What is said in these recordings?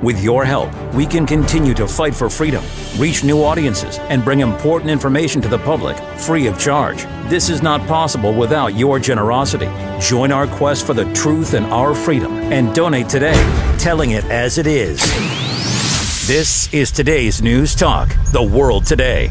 With your help, we can continue to fight for freedom, reach new audiences, and bring important information to the public free of charge. This is not possible without your generosity. Join our quest for the truth and our freedom and donate today, telling it as it is. This is today's News Talk, The World Today.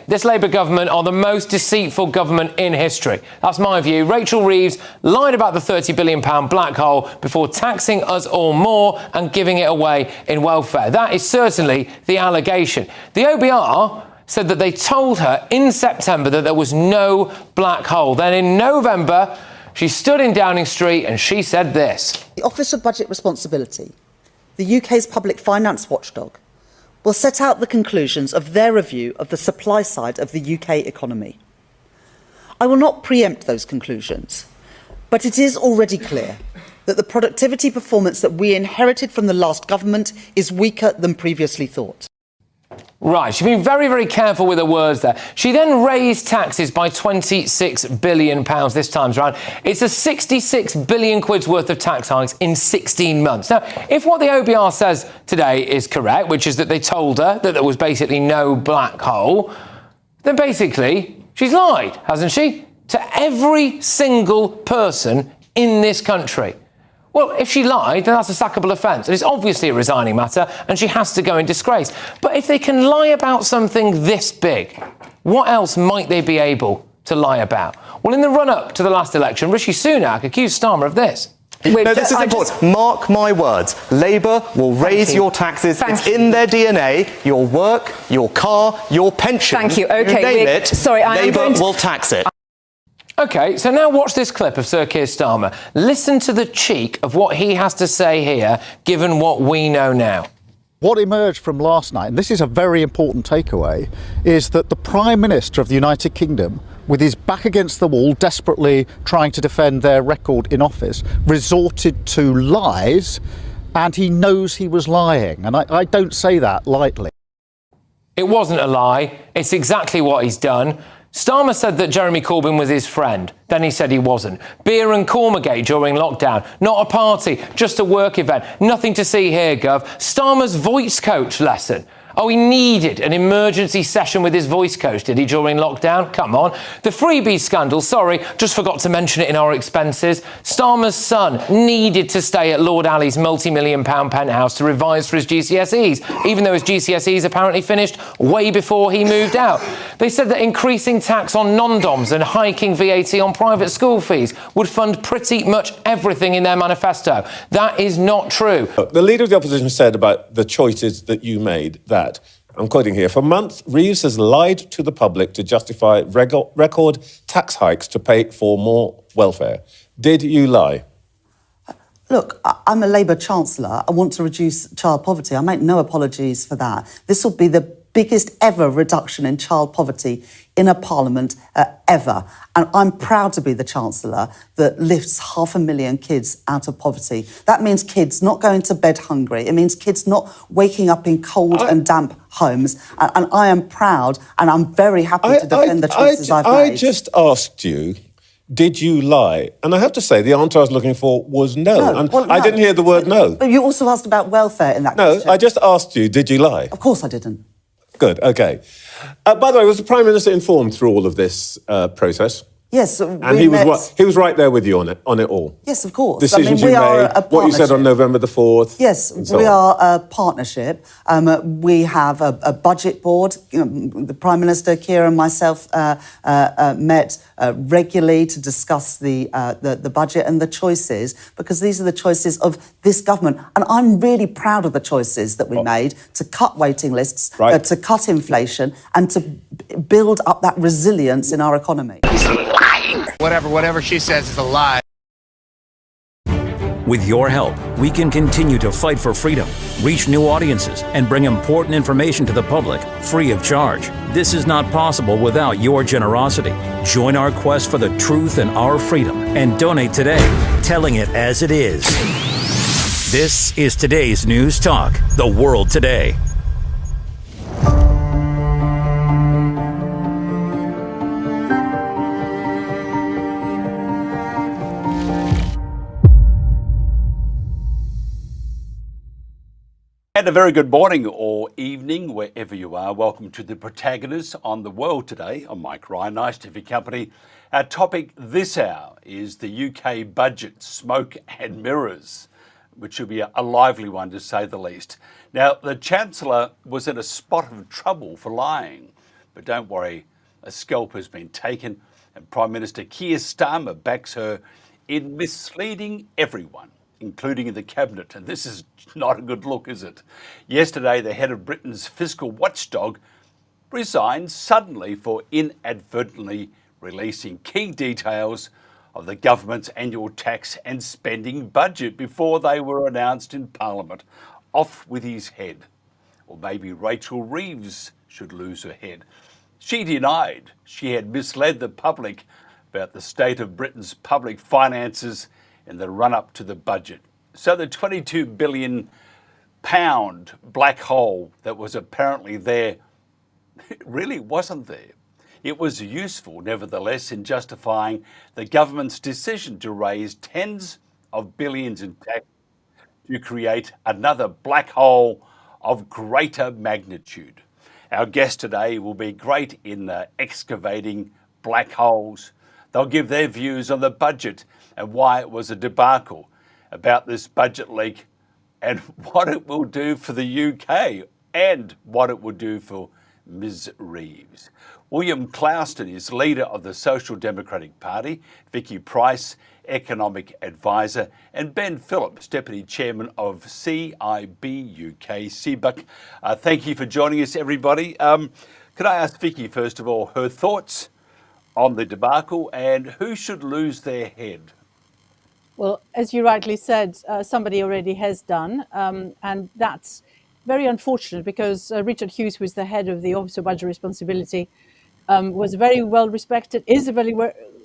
This Labour government are the most deceitful government in history. That's my view. Rachel Reeves lied about the £30 billion black hole before taxing us all more and giving it away in welfare. That is certainly the allegation. The OBR said that they told her in September that there was no black hole. Then in November, she stood in Downing Street and she said this. The Office of Budget Responsibility, the UK's public finance watchdog, will set out the conclusions of their review of the supply side of the UK economy. I will not preempt those conclusions, but it is already clear that the productivity performance that we inherited from the last government is weaker than previously thought. Right, she's been very, very careful with her words there. She then raised taxes by £26 billion this time around. It's a 66 billion quid's worth of tax hikes in 16 months. Now, if what the OBR says today is correct, which is that they told her that there was basically no black hole, then basically she's lied, hasn't she? To every single person in this country. Well, if she lied, then that's a sackable offence. And it's obviously a resigning matter, and she has to go in disgrace. But if they can lie about something this big, what else might they be able to lie about? Well, in the run-up to the last election, Rishi Sunak accused Starmer of this. No, this is important. Mark my words. Labour will raise your taxes. It's in their DNA. Your work, your car, your pension. Thank you. OK, you name it, sorry, Labour will tax it. OK, so now watch this clip of Sir Keir Starmer. Listen to the cheek of what he has to say here, given what we know now. What emerged from last night, and this is a very important takeaway, is that the Prime Minister of the United Kingdom, with his back against the wall, desperately trying to defend their record in office, resorted to lies, and he knows he was lying. And I don't say that lightly. It wasn't a lie. It's exactly what he's done. Starmer said that Jeremy Corbyn was his friend. Then he said he wasn't. Beer and Cormagate during lockdown. Not a party, just a work event. Nothing to see here, Gov. Starmer's voice coach lesson. Oh, he needed an emergency session with his voice coach, did he, during lockdown? Come on. The freebies scandal, sorry, just forgot to mention it in our expenses. Starmer's son needed to stay at Lord Alley's multi-million-pound penthouse to revise for his GCSEs, even though his GCSEs apparently finished way before he moved out. They said that increasing tax on non-doms and hiking VAT on private school fees would fund pretty much everything in their manifesto. That is not true. The Leader of the Opposition said about the choices that you made that, I'm quoting here, for months, Reeves has lied to the public to justify record tax hikes to pay for more welfare. Did you lie? Look, I'm a Labour Chancellor. I want to reduce child poverty. I make no apologies for that. This will be the biggest ever reduction in child poverty in a parliament ever. And I'm proud to be the Chancellor that lifts 500,000 kids out of poverty. That means kids not going to bed hungry. It means kids not waking up in cold and damp homes. And I am proud and I'm very happy to defend the choices I've made. I just asked you, did you lie? And I have to say, the answer I was looking for was no. And well, no. I didn't hear the word no. But you also asked about welfare in that question. No, I just asked you, did you lie? Of course I didn't. Good, OK. By the way, was the Prime Minister informed through all of this process? Yes. And he was right there with you on it all? Yes, of course. Decisions you made, what you said on November the 4th? Yes, we are a partnership. We have a budget board. The Prime Minister, Keir and myself met regularly to discuss the budget and the choices, because these are the choices of this government. And I'm really proud of the choices that we made to cut waiting lists, to cut inflation and to build up that resilience in our economy. Whatever she says is a lie. With your help, we can continue to fight for freedom, reach new audiences, and bring important information to the public free of charge. This is not possible without your generosity. Join our quest for the truth and our freedom and donate today, telling it as it is. This is today's News Talk, The World Today. And a very good morning or evening, wherever you are. Welcome to the Protagonists on the World today. I'm Mike Ryan. Nice to have your company. Our topic this hour is the UK budget, smoke and mirrors, which should be a lively one to say the least. Now, the Chancellor was in a spot of trouble for lying, but don't worry, a scalp has been taken, and Prime Minister Keir Starmer backs her in misleading everyone, including in the cabinet. And this is not a good look, is it? Yesterday, the head of Britain's fiscal watchdog resigned suddenly for inadvertently releasing key details of the government's annual tax and spending budget before they were announced in Parliament. Off with his head. Or maybe Rachel Reeves should lose her head. She denied she had misled the public about the state of Britain's public finances in the run-up to the budget. So the £22 billion black hole that was apparently there, it really wasn't there. It was useful, nevertheless, in justifying the government's decision to raise tens of billions in tax to create another black hole of greater magnitude. Our guest today will be great in excavating black holes. They'll give their views on the budget and why it was a debacle, about this budget leak and what it will do for the UK and what it will do for Ms. Reeves. William Clouston is leader of the Social Democratic Party, Vicky Pryce, economic advisor, and Ben Phillips, deputy chairman of CIB UK, CBUC. Thank you for joining us, everybody. Could I ask Vicky, first of all, her thoughts on the debacle and who should lose their head? Well, as you rightly said, somebody already has done, and that's very unfortunate because Richard Hughes, who is the head of the Office of Budget Responsibility, was very well respected, is a very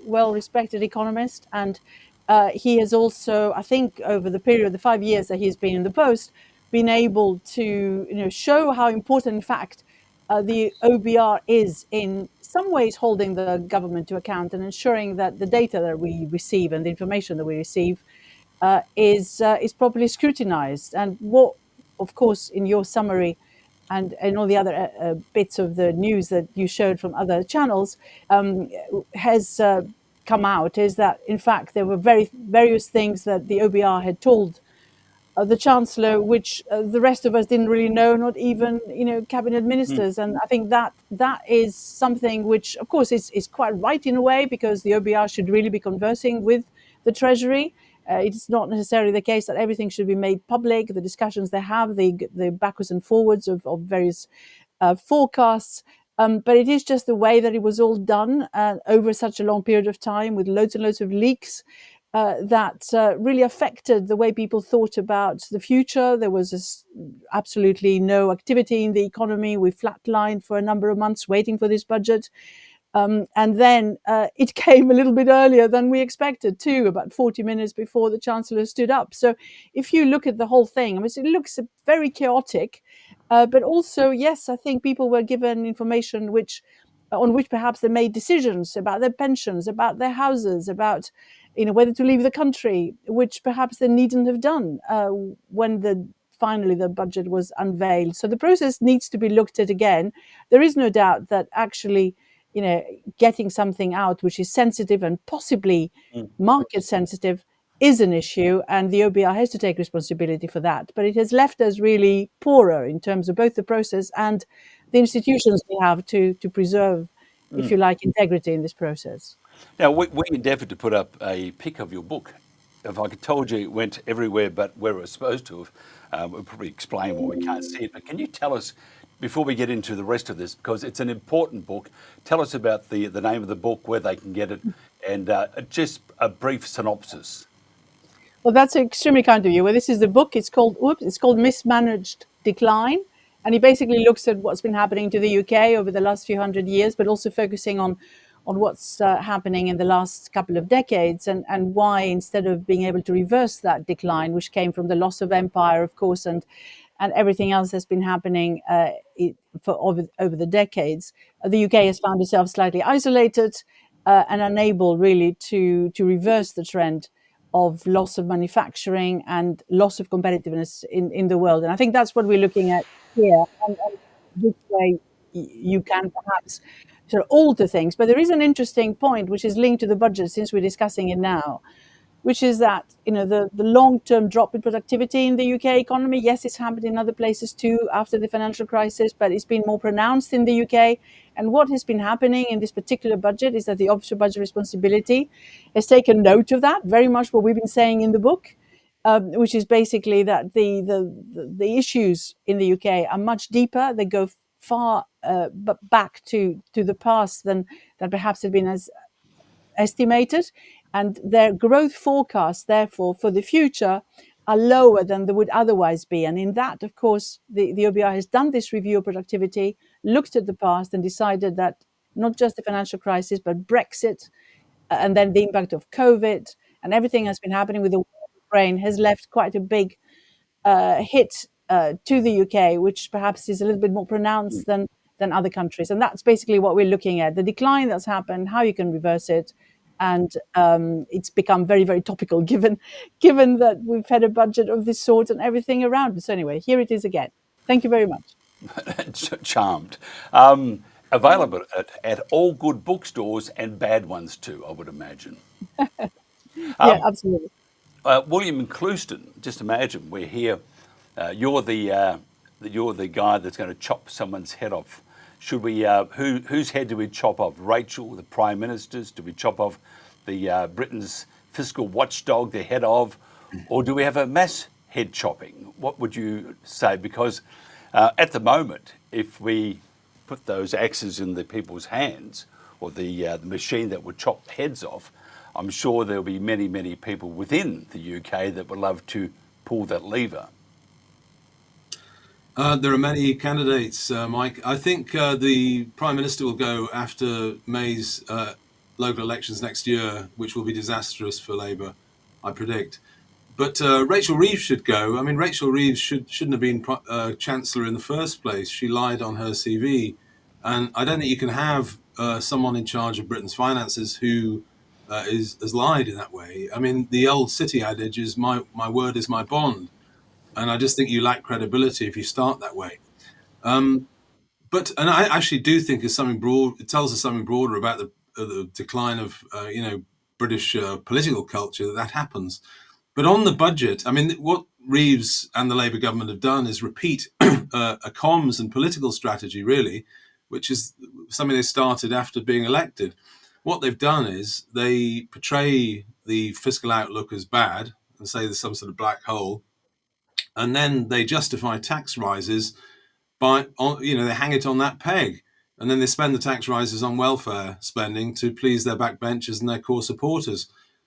well respected economist, and he has also, I think, over the period of the 5 years that he's been in the post, been able to show how important, in fact, the OBR is in some ways holding the government to account and ensuring that the data that we receive and the information that we receive is properly scrutinized. And what, of course, in your summary and all the other bits of the news that you showed from other channels has come out is that, in fact, there were various things that the OBR had told the Chancellor, which the rest of us didn't really know, not even cabinet ministers. And I think that is something which, of course, is quite right in a way, because the OBR should really be conversing with the Treasury. It's not necessarily the case that everything should be made public. The discussions they have, the backwards and forwards of various forecasts. But it is just the way that it was all done over such a long period of time, with loads and loads of leaks. That really affected the way people thought about the future. There was absolutely no activity in the economy. We flatlined for a number of months waiting for this budget. And then it came a little bit earlier than we expected too, about 40 minutes before the Chancellor stood up. So if you look at the whole thing, I mean, it looks very chaotic. But also, yes, I think people were given information on which perhaps they made decisions about their pensions, about their houses, about whether to leave the country, which perhaps they needn't have done when finally the budget was unveiled. So the process needs to be looked at again. There is no doubt that actually, getting something out which is sensitive and possibly market sensitive is an issue, and the OBR has to take responsibility for that. But it has left us really poorer in terms of both the process and the institutions we have to preserve, if you like, integrity in this process. Now, we endeavoured to put up a pic of your book. If I could told you it went everywhere but where it was supposed to have, we'll probably explain why we can't see it. But can you tell us, before we get into the rest of this, because it's an important book, tell us about the name of the book, where they can get it, and just a brief synopsis. Well, that's extremely kind of you. Well, this is the book. It's called Mismanaged Decline. And he basically looks at what's been happening to the UK over the last few hundred years, but also focusing on what's happening in the last couple of decades, and why, instead of being able to reverse that decline, which came from the loss of empire, of course, and everything else that's been happening over the decades, the UK has found itself slightly isolated and unable really to reverse the trend of loss of manufacturing and loss of competitiveness in the world. And I think that's what we're looking at here, and which way you can perhaps sort of alter things. But there is an interesting point which is linked to the budget, since we're discussing it now, which is that the long-term drop in productivity in the UK economy. Yes, it's happened in other places too after the financial crisis, but it's been more pronounced in the UK. And what has been happening in this particular budget is that the Office of Budget Responsibility has taken note of that, very much what we've been saying in the book, which is basically that the issues in the UK are much deeper. They go far back to the past than perhaps had been as estimated, and their growth forecasts, therefore, for the future are lower than they would otherwise be. And in that, of course, the OBR has done this review of productivity, looked at the past, and decided that not just the financial crisis, but Brexit, and then the impact of COVID, and everything that's been happening with the war in Ukraine has left quite a big hit to the UK, which perhaps is a little bit more pronounced than other countries. And that's basically what we're looking at: the decline that's happened, how you can reverse it. And it's become very, very topical, given that we've had a budget of this sort and everything around. So anyway, here it is again. Thank you very much. Charmed. Available at all good bookstores and bad ones too, I would imagine. Yeah, absolutely. William and Clouston, just imagine we're here. You're the guy that's going to chop someone's head off. Should we? Whose head do we chop off? Rachel, the Prime Minister's? Do we chop off the Britain's fiscal watchdog, the head of, or do we have a mass head chopping? What would you say? Because at the moment, if we put those axes in the people's hands, or the machine that would chop heads off, I'm sure there'll be many, many people within the UK that would love to pull that lever. There are many candidates, Mike. I think the Prime Minister will go after May's local elections next year, which will be disastrous for Labour, I predict. But Rachel Reeves should go. I mean, Rachel Reeves shouldn't have been Chancellor in the first place. She lied on her CV. And I don't think you can have someone in charge of Britain's finances who has lied in that way. I mean, the old city adage is my word is my bond. And I just think you lack credibility if you start that way. And I actually do think it's something broad. It tells us something broader about the decline of British political culture that happens. But on the budget, I mean, what Reeves and the Labour government have done is repeat a comms and political strategy, really, which is something they started after being elected. What they've done is they portray the fiscal outlook as bad and say there's some sort of black hole. And then they justify tax rises by, they hang it on that peg. And then they spend the tax rises on welfare spending to please their backbenchers and their core supporters.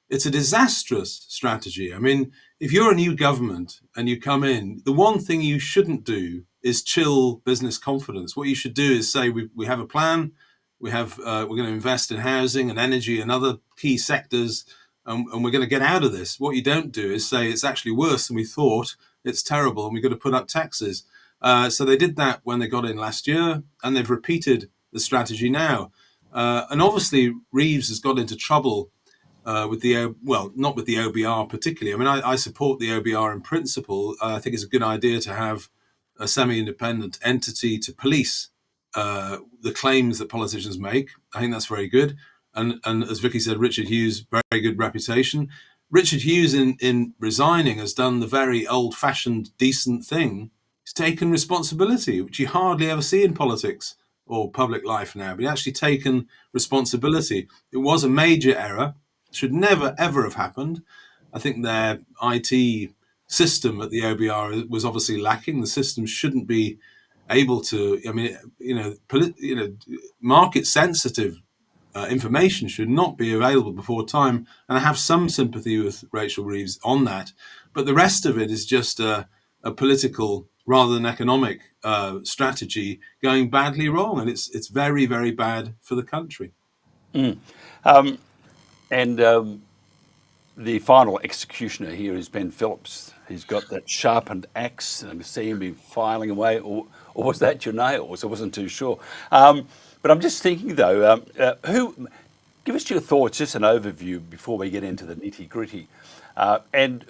It's a disastrous strategy. I mean, if you're a new government and you come in, the one thing you shouldn't do is chill business confidence. What you should do is say, we have a plan. We're going to invest in housing and energy and other key sectors, and we're going to get out of this. What you don't do is say it's actually worse than we thought. It's terrible, and we've got to put up taxes. So they did that when they got in last year, and they've repeated the strategy now. And obviously, Reeves has got into trouble with not with the OBR particularly. I mean, I support the OBR in principle. I think it's a good idea to have a semi-independent entity to police the claims that politicians make. I think that's very good. And as Vicky said, Richard Hughes, very good reputation. Richard Hughes, in resigning, has done the very old-fashioned, decent thing. He's taken responsibility, which you hardly ever see in politics or public life now. But he's actually taken responsibility. It was a major error. Should never, ever have happened. I think their IT system at the OBR was obviously lacking. The system shouldn't be able to, market-sensitive information should not be available before time. And I have some sympathy with Rachel Reeves on that. But the rest of it is just a political rather than economic strategy going badly wrong. And it's very, very bad for the country. The final executioner here is Ben Phillips. He's got that sharpened axe, and I see him be filing away. Or was that your nails? I wasn't too sure. But I'm just thinking, though, Give us your thoughts, just an overview before we get into the nitty gritty. And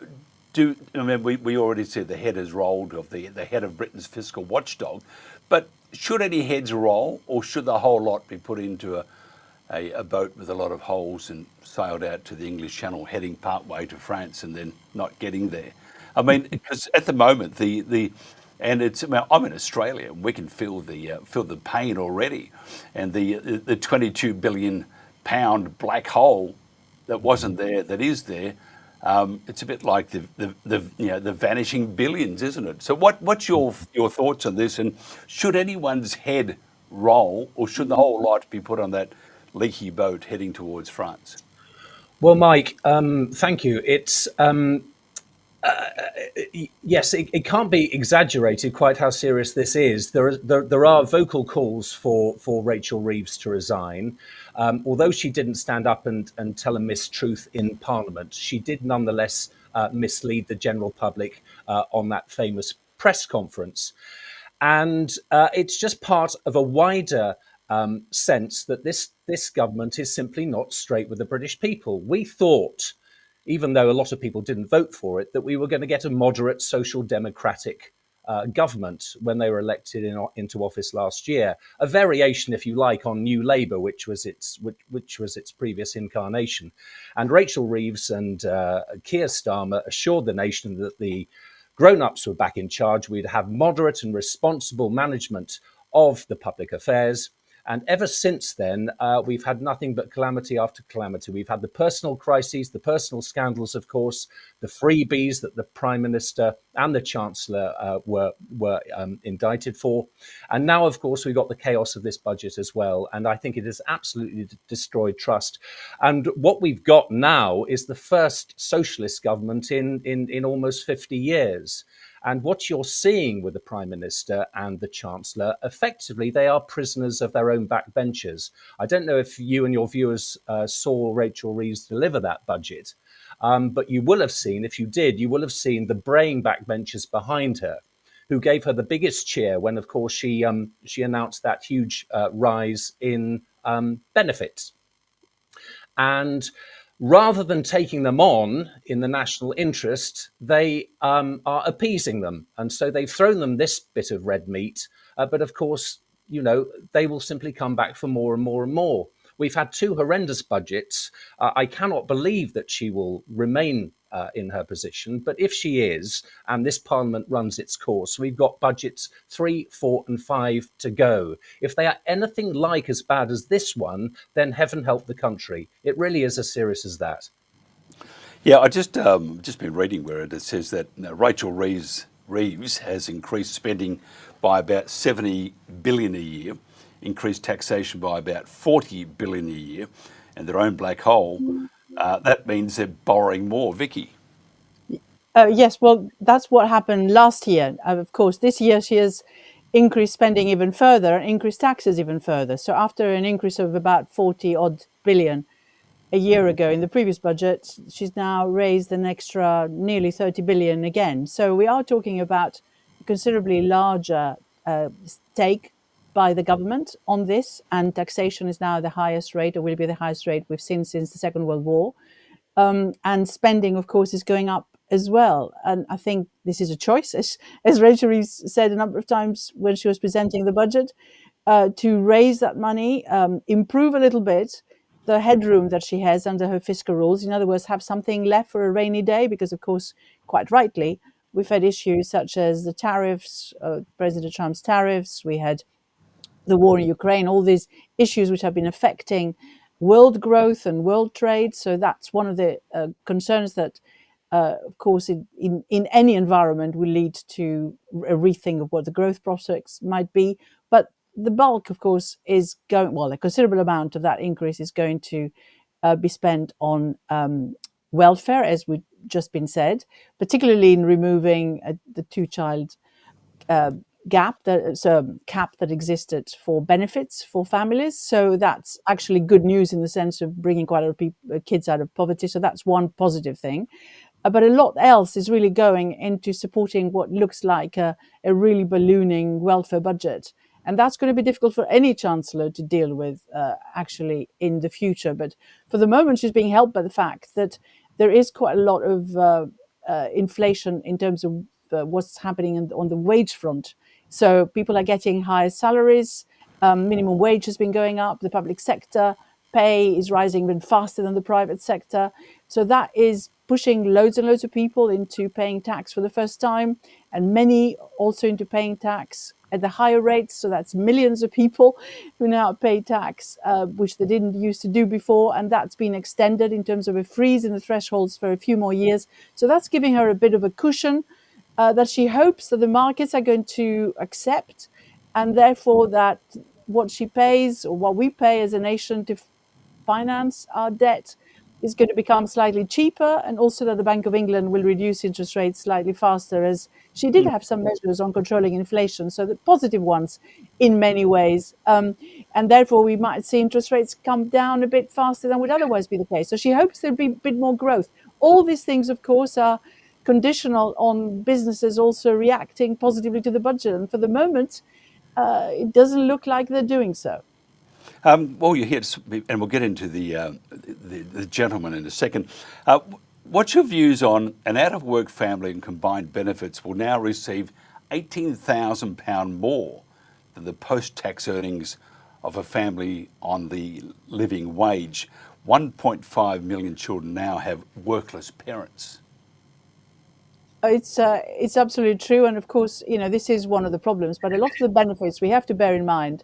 we already said the head has rolled of the head of Britain's fiscal watchdog, but should any heads roll, or should the whole lot be put into a boat with a lot of holes and sailed out to the English Channel, heading part way to France and then not getting there? I mean, because at the moment and I'm in Australia, and we can feel the pain already, and the 22 billion pound black hole that wasn't there that is there. It's a bit like the vanishing billions, isn't it? So what's your thoughts on this? And should anyone's head roll, or should the whole lot be put on that leaky boat heading towards France? Well, Mike, thank you. It's yes, it can't be exaggerated quite how serious this is. There are vocal calls for Rachel Reeves to resign. Although she didn't stand up and tell a mistruth in Parliament, she did nonetheless mislead the general public on that famous press conference. And it's just part of a wider sense that this government is simply not straight with the British people. We thought, even though a lot of people didn't vote for it, that we were going to get a moderate social democratic government when they were elected into office last year. A variation, if you like, on New Labour, which was its previous incarnation. And Rachel Reeves and Keir Starmer assured the nation that the grown-ups were back in charge. We'd have moderate and responsible management of the public affairs. And ever since then, we've had nothing but calamity after calamity. We've had the personal crises, the personal scandals, of course, the freebies that the Prime Minister and the Chancellor were indicted for. And now, of course, we've got the chaos of this budget as well. And I think it has absolutely destroyed trust. And what we've got now is the first socialist government in almost 50 years. And what you're seeing with the Prime Minister and the Chancellor, effectively, they are prisoners of their own backbenchers. I don't know if you and your viewers saw Rachel Reeves deliver that budget, but you will have seen, if you did, you will have seen the braying backbenchers behind her, who gave her the biggest cheer when, of course, she announced that huge rise in benefits. And rather than taking them on in the national interest, they are appeasing them. And so they've thrown them this bit of red meat. But of course, they will simply come back for more and more and more. We've had two horrendous budgets. I cannot believe that she will remain in her position. But if she is, and this Parliament runs its course, we've got budgets 3, 4 and 5 to go. If they are anything like as bad as this one, then heaven help the country. It really is as serious as that. Yeah, I just been reading where it says that Rachel Reeves has increased spending by about 70 billion a year, increased taxation by about 40 billion a year, and their own black hole. That means they're borrowing more. Vicky. Yes, well, that's what happened last year. Of course, this year she has increased spending even further, increased taxes even further. So after an increase of about 40 odd billion a year ago in the previous budget, she's now raised an extra nearly 30 billion again. So we are talking about a considerably larger stake by the government on this, and taxation is now the highest rate, or will be the highest rate we've seen since the Second World War. And spending, of course, is going up as well. And I think this is a choice, as Rachel Reeves said a number of times when she was presenting the budget, to raise that money, improve a little bit the headroom that she has under her fiscal rules. In other words, have something left for a rainy day, because, of course, quite rightly, we've had issues such as the tariffs, President Trump's tariffs. We had the war in Ukraine, all these issues which have been affecting world growth and world trade. So that's one of the concerns that, of course, in any environment will lead to a rethink of what the growth prospects might be. But the bulk, of course, is going, well, a considerable amount of that increase is going to be spent on welfare, as we've just been said, particularly in removing the two-child cap that existed for benefits for families. So that's actually good news in the sense of bringing quite a lot of kids out of poverty. So that's one positive thing. But a lot else is really going into supporting what looks like a really ballooning welfare budget. And that's going to be difficult for any Chancellor to deal with actually in the future. But for the moment, she's being helped by the fact that there is quite a lot of inflation in terms of what's happening on the wage front. So people are getting higher salaries, minimum wage has been going up, the public sector pay is rising even faster than the private sector. So that is pushing loads and loads of people into paying tax for the first time, and many also into paying tax at the higher rates. So that's millions of people who now pay tax, which they didn't used to do before. And that's been extended in terms of a freeze in the thresholds for a few more years. So that's giving her a bit of a cushion that she hopes that the markets are going to accept, and therefore that what she pays or what we pay as a nation to finance our debt is going to become slightly cheaper, and also that the Bank of England will reduce interest rates slightly faster, as she did have some measures on controlling inflation, so the positive ones in many ways. And therefore, we might see interest rates come down a bit faster than would otherwise be the case. So she hopes there'll be a bit more growth. All these things, of course, are conditional on businesses also reacting positively to the budget. And for the moment, it doesn't look like they're doing so. Well, you're here, and we'll get into the gentleman in a second. What's your views on an out-of-work family and combined benefits will now receive £18,000 more than the post-tax earnings of a family on the living wage? 1.5 million children now have workless parents. It's absolutely true, and of course, this is one of the problems. But a lot of the benefits we have to bear in mind.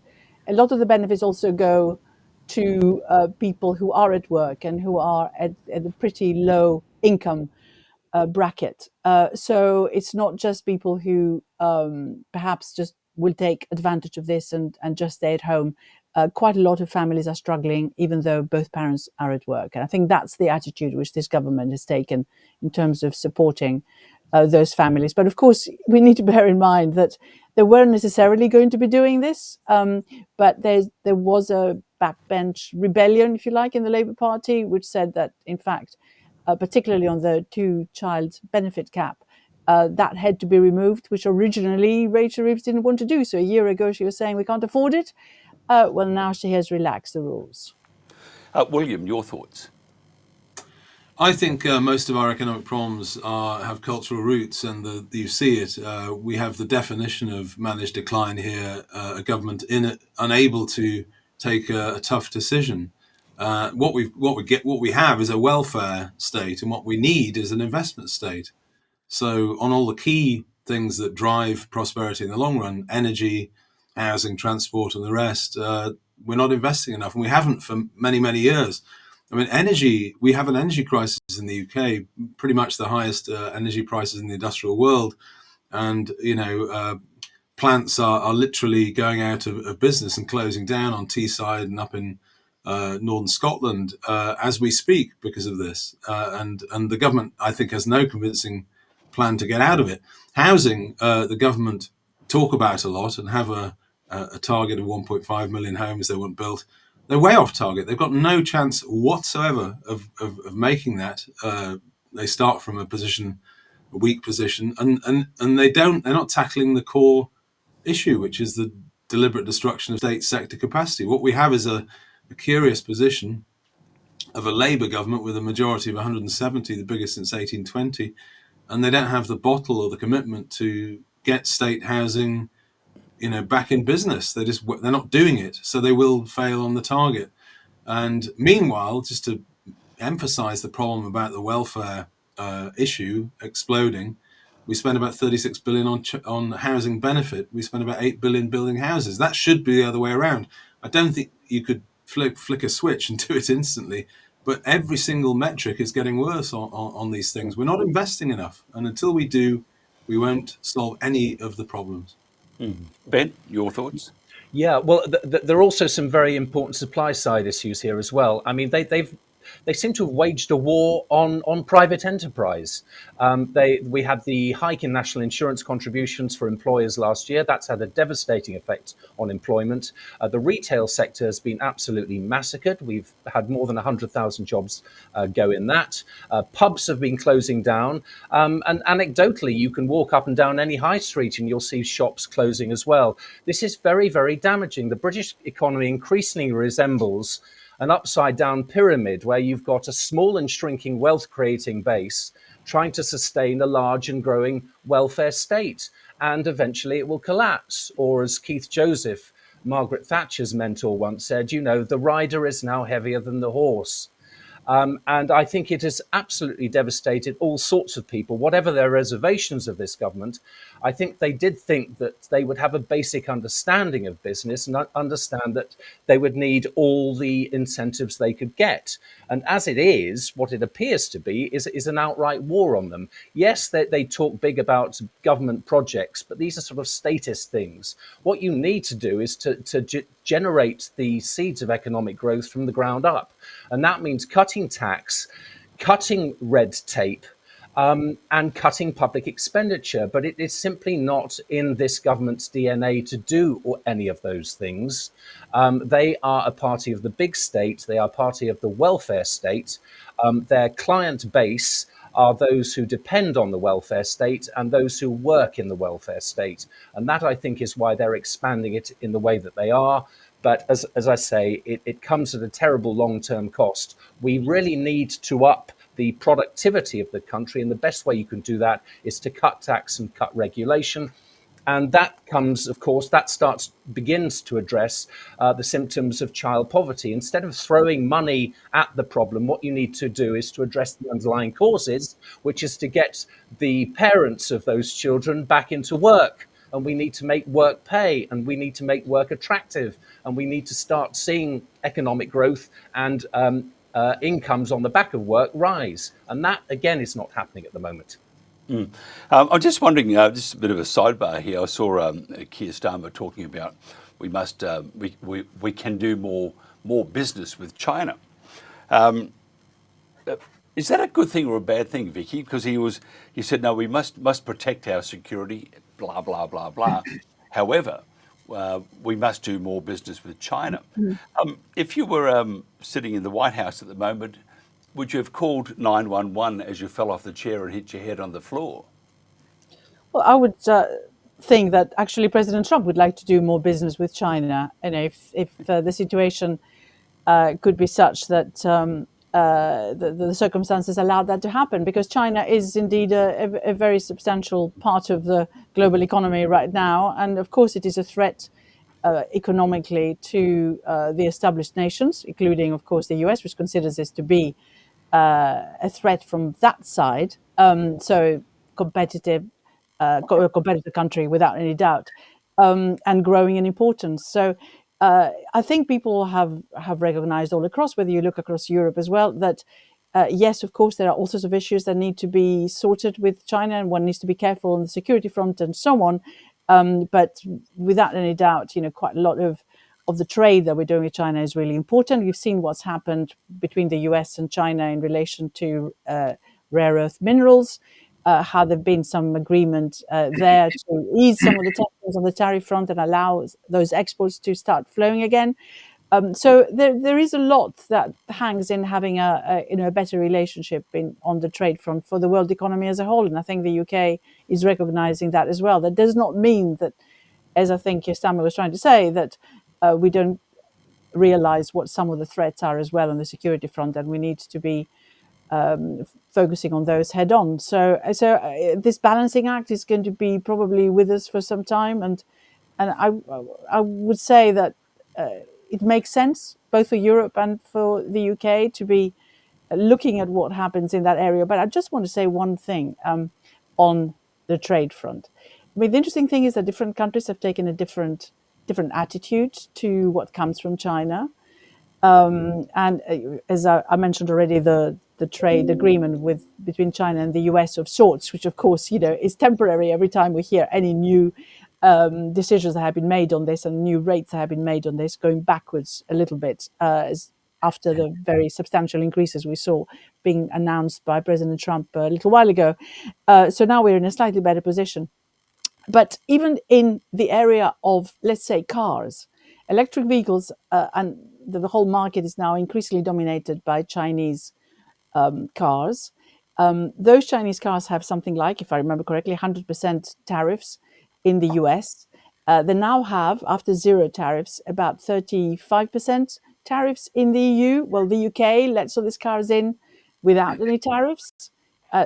A lot of the benefits also go to people who are at work and who are at a pretty low income bracket. So it's not just people who perhaps just will take advantage of this and just stay at home. Quite a lot of families are struggling, even though both parents are at work. And I think that's the attitude which this government has taken in terms of supporting those families. But of course, we need to bear in mind that they weren't necessarily going to be doing this. But there was a backbench rebellion, if you like, in the Labour Party, which said that, in fact, particularly on the two-child benefit cap, that had to be removed, which originally Rachel Reeves didn't want to do. So a year ago, she was saying we can't afford it. Well, now she has relaxed the rules. William, your thoughts? I think most of our economic problems have cultural roots, and you see it. We have the definition of managed decline here, a government unable to take a tough decision. What we have is a welfare state, and what we need is an investment state. So on all the key things that drive prosperity in the long run, energy, housing, transport, and the rest, we're not investing enough, and we haven't for many, many years. I mean, energy, we have an energy crisis in the UK, pretty much the highest energy prices in the industrial world. And, plants are literally going out of business and closing down on Teesside and up in northern Scotland as we speak because of this. And the government, I think, has no convincing plan to get out of it. Housing, the government talk about a lot and have a target of 1.5 million homes they want built. They're way off target. They've got no chance whatsoever of making that. They start from a weak position, and they're not tackling the core issue, which is the deliberate destruction of state sector capacity. What we have is a curious position of a Labour government with a majority of 170, the biggest since 1820, and they don't have the bottle or the commitment to get state housing back in business. They're not doing it, so they will fail on the target. And meanwhile, just to emphasize the problem about the welfare issue exploding, we spend about 36 billion on housing benefit. We spend about 8 billion building houses. That should be the other way around. I don't think you could flick a switch and do it instantly, but every single metric is getting worse on these things. We're not investing enough, and until we do, we won't solve any of the problems. Ben, your thoughts? Yeah, well, there are also some very important supply side issues here as well. I mean, they've they seem to have waged a war on private enterprise. We had the hike in national insurance contributions for employers last year. That's had a devastating effect on employment. The retail sector has been absolutely massacred. We've had more than 100,000 jobs go in that. Pubs have been closing down. And anecdotally, you can walk up and down any high street and you'll see shops closing as well. This is very, very damaging. The British economy increasingly resembles an upside down pyramid where you've got a small and shrinking wealth creating base trying to sustain a large and growing welfare state. And eventually it will collapse. Or as Keith Joseph, Margaret Thatcher's mentor, once said, the rider is now heavier than the horse. And I think it has absolutely devastated all sorts of people, whatever their reservations of this government. I think they did think that they would have a basic understanding of business and understand that they would need all the incentives they could get. And as it is, what it appears to be is an outright war on them. Yes, they talk big about government projects, but these are sort of statist things. What you need to do is to generate the seeds of economic growth from the ground up. And that means cutting tax, cutting red tape, and cutting public expenditure. But it is simply not in this government's DNA to do any of those things. They are a party of the big state. They are a party of the welfare state. Their client base are those who depend on the welfare state and those who work in the welfare state. And that, I think, is why they're expanding it in the way that they are. But as I say, it comes at a terrible long-term cost. We really need to up the productivity of the country. And the best way you can do that is to cut tax and cut regulation. And that comes, of course, begins to address the symptoms of child poverty. Instead of throwing money at the problem, what you need to do is to address the underlying causes, which is to get the parents of those children back into work. And we need to make work pay, and we need to make work attractive, and we need to start seeing economic growth and incomes on the back of work rise. And that, again, is not happening at the moment. I'm just wondering, just a bit of a sidebar here. I saw Keir Starmer talking about we can do more business with China. Is that a good thing or a bad thing, Vicky? Because he said, no, we must protect our security, blah, blah, blah, blah. However, we must do more business with China. If you were sitting in the White House at the moment, would you have called 911 as you fell off the chair and hit your head on the floor? Well, I would think that actually President Trump would like to do more business with China. If the situation could be such that the circumstances allowed that to happen, because China is indeed a very substantial part of the global economy right now. And of course, it is a threat economically to the established nations, including, of course, the US, which considers this to be a threat from that side. So competitive country without any doubt, and growing in importance. So I think people have recognized all across, whether you look across Europe as well, that yes, of course, there are all sorts of issues that need to be sorted with China, and one needs to be careful on the security front and so on. But without any doubt, quite a lot of the trade that we're doing with China is really important. You've seen what's happened between the US and China in relation to rare earth minerals, how there've been some agreement there to ease some of the tensions on the tariff front and allow those exports to start flowing again. So there is a lot that hangs in having a better relationship on the trade front for the world economy as a whole. And I think the UK is recognizing that as well. That does not mean that, as I think Keir Starmer was trying to say, that we don't realize what some of the threats are as well on the security front, and we need to be focusing on those head on. So this balancing act is going to be probably with us for some time, and I would say that it makes sense both for Europe and for the UK to be looking at what happens in that area. But I just want to say one thing on the trade front. I mean, the interesting thing is that different countries have taken a different attitude to what comes from China. And as I mentioned already, the trade agreement between China and the US of sorts, which of course, is temporary every time we hear any new decisions that have been made on this and new rates that have been made on this, going backwards a little bit, as after the very substantial increases we saw being announced by President Trump a little while ago. So now we're in a slightly better position. But even in the area of, let's say, cars, electric vehicles, and the whole market is now increasingly dominated by Chinese cars. Those Chinese cars have something like, if I remember correctly, 100% tariffs in the US. They now have, after zero tariffs, about 35% tariffs in the EU. Well, the UK lets all these cars in without any tariffs.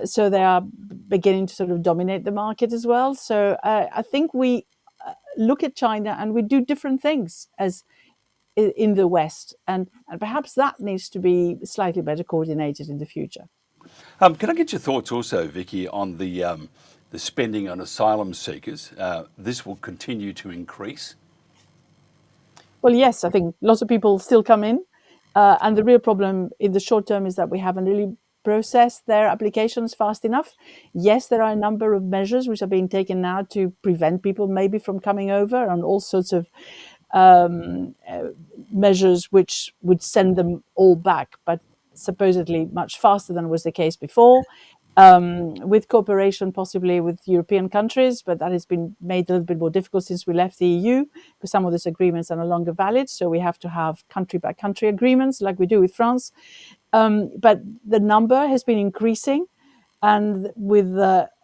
So they are beginning to sort of dominate the market as well. So I think we look at China and we do different things as in the West, and perhaps that needs to be slightly better coordinated in the future. Can I get your thoughts also, Vicky, on the spending on asylum seekers? This will continue to increase. Well, yes, I think lots of people still come in, and the real problem in the short term is that we haven't really processed their applications fast enough. Yes, there are a number of measures which are being taken now to prevent people maybe from coming over, and all sorts of measures which would send them all back, but supposedly much faster than was the case before, with cooperation possibly with European countries, but that has been made a little bit more difficult since we left the EU, because some of these agreements are no longer valid, so we have to have country-by-country agreements like we do with France. But the number has been increasing, and with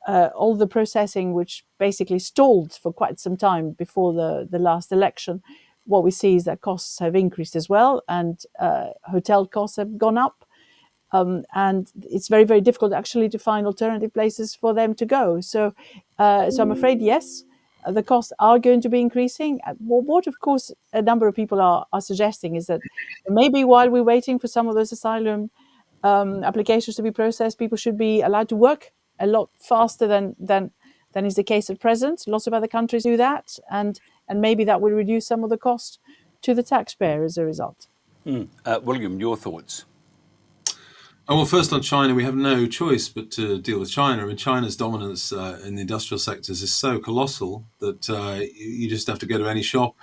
all the processing, which basically stalled for quite some time before the last election, what we see is that costs have increased as well, and hotel costs have gone up. And it's very, very difficult actually to find alternative places for them to go. So I'm afraid, yes, the costs are going to be increasing. What of course, a number of people are suggesting is that maybe while we're waiting for some of those asylum applications to be processed, people should be allowed to work a lot faster than is the case at present. Lots of other countries do that, and maybe that will reduce some of the cost to the taxpayer as a result. William, your thoughts? Oh, well, first on China, we have no choice but to deal with China. I mean, China's dominance in the industrial sectors is so colossal that you just have to go to any shop,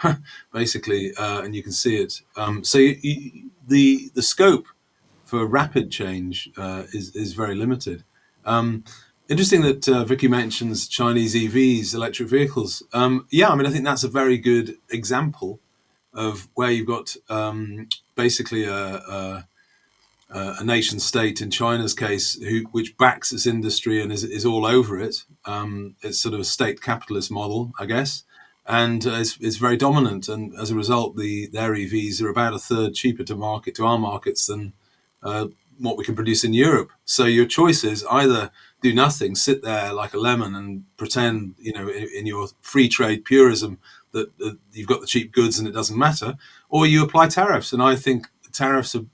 basically, and you can see it. The scope for rapid change is very limited. Interesting that Vicky mentions Chinese EVs, electric vehicles. Yeah, I mean, I think that's a very good example of where you've got basically a nation state, in China's case, which backs its industry and is all over it. It's sort of a state capitalist model, I guess, and it's very dominant. And as a result, their EVs are about a third cheaper to our markets than what we can produce in Europe. So your choice is either do nothing, sit there like a lemon and pretend, in your free trade purism that you've got the cheap goods and it doesn't matter, or you apply tariffs. And I think tariffs are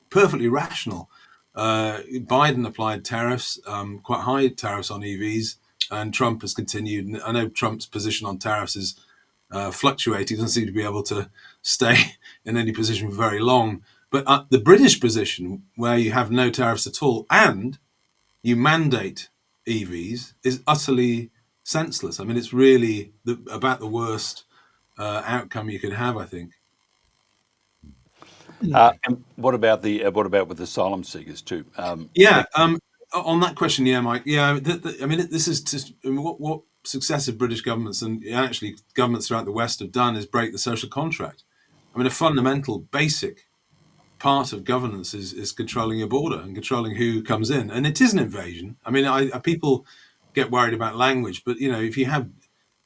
perfectly rational. Biden applied tariffs, quite high tariffs on EVs, and Trump has continued. And I know Trump's position on tariffs is fluctuating. He doesn't seem to be able to stay in any position for very long. But the British position, where you have no tariffs at all and you mandate EVs, is utterly senseless. I mean, it's really about the worst outcome you could have, I think. And what about with asylum seekers too? On that question, yeah, Mike. Yeah, I mean, this is just what successive British governments and actually governments throughout the West have done is break the social contract. I mean, a fundamental, basic part of governance is controlling your border and controlling who comes in, and it is an invasion. I mean, people get worried about language, but if you have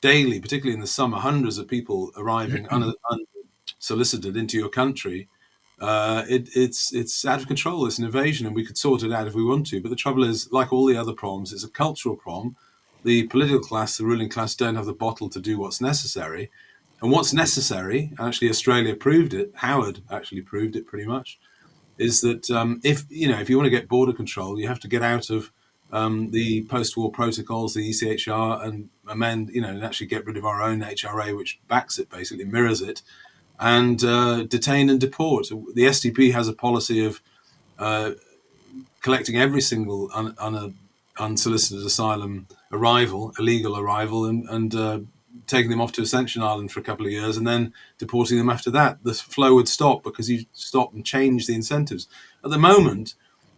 daily, particularly in the summer, hundreds of people arriving unsolicited into your country, it's out of control. It's an invasion, and we could sort it out if we want to. But the trouble is, like all the other problems, it's a cultural problem. The political class, the ruling class, don't have the bottle to do what's necessary. And what's necessary, actually Australia proved it, Howard actually proved it pretty much, is that if you want to get border control, you have to get out of the post-war protocols, the ECHR, and amend, and actually get rid of our own HRA, which backs it, basically mirrors it, and detain and deport. The SDP has a policy of collecting every single unsolicited asylum arrival, illegal arrival, and taking them off to Ascension Island for a couple of years and then deporting them after that. The flow would stop because you stop and change the incentives. At the moment,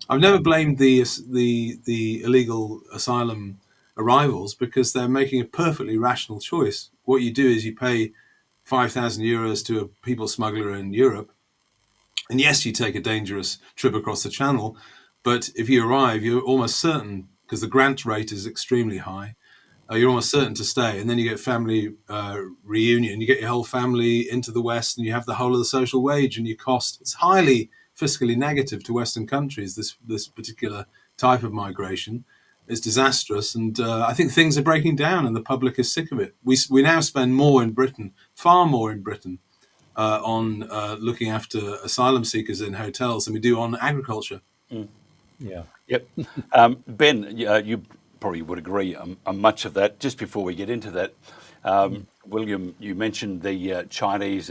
I've never blamed the illegal asylum arrivals because they're making a perfectly rational choice. What you do is you pay €5,000 to a people smuggler in Europe, and yes, you take a dangerous trip across the channel, but if you arrive, you're almost certain, because the grant rate is extremely high, you're almost certain to stay. And then you get family reunion, you get your whole family into the West, and you have the whole of the social wage, and your cost. It's highly fiscally negative to Western countries, this particular type of migration. It's disastrous, and I think things are breaking down, and the public is sick of it. We now spend more in Britain, far more in Britain, on looking after asylum seekers in hotels than we do on agriculture. Yeah. Yep. Ben, you probably would agree on much of that. Just before we get into that, William, you mentioned the Chinese.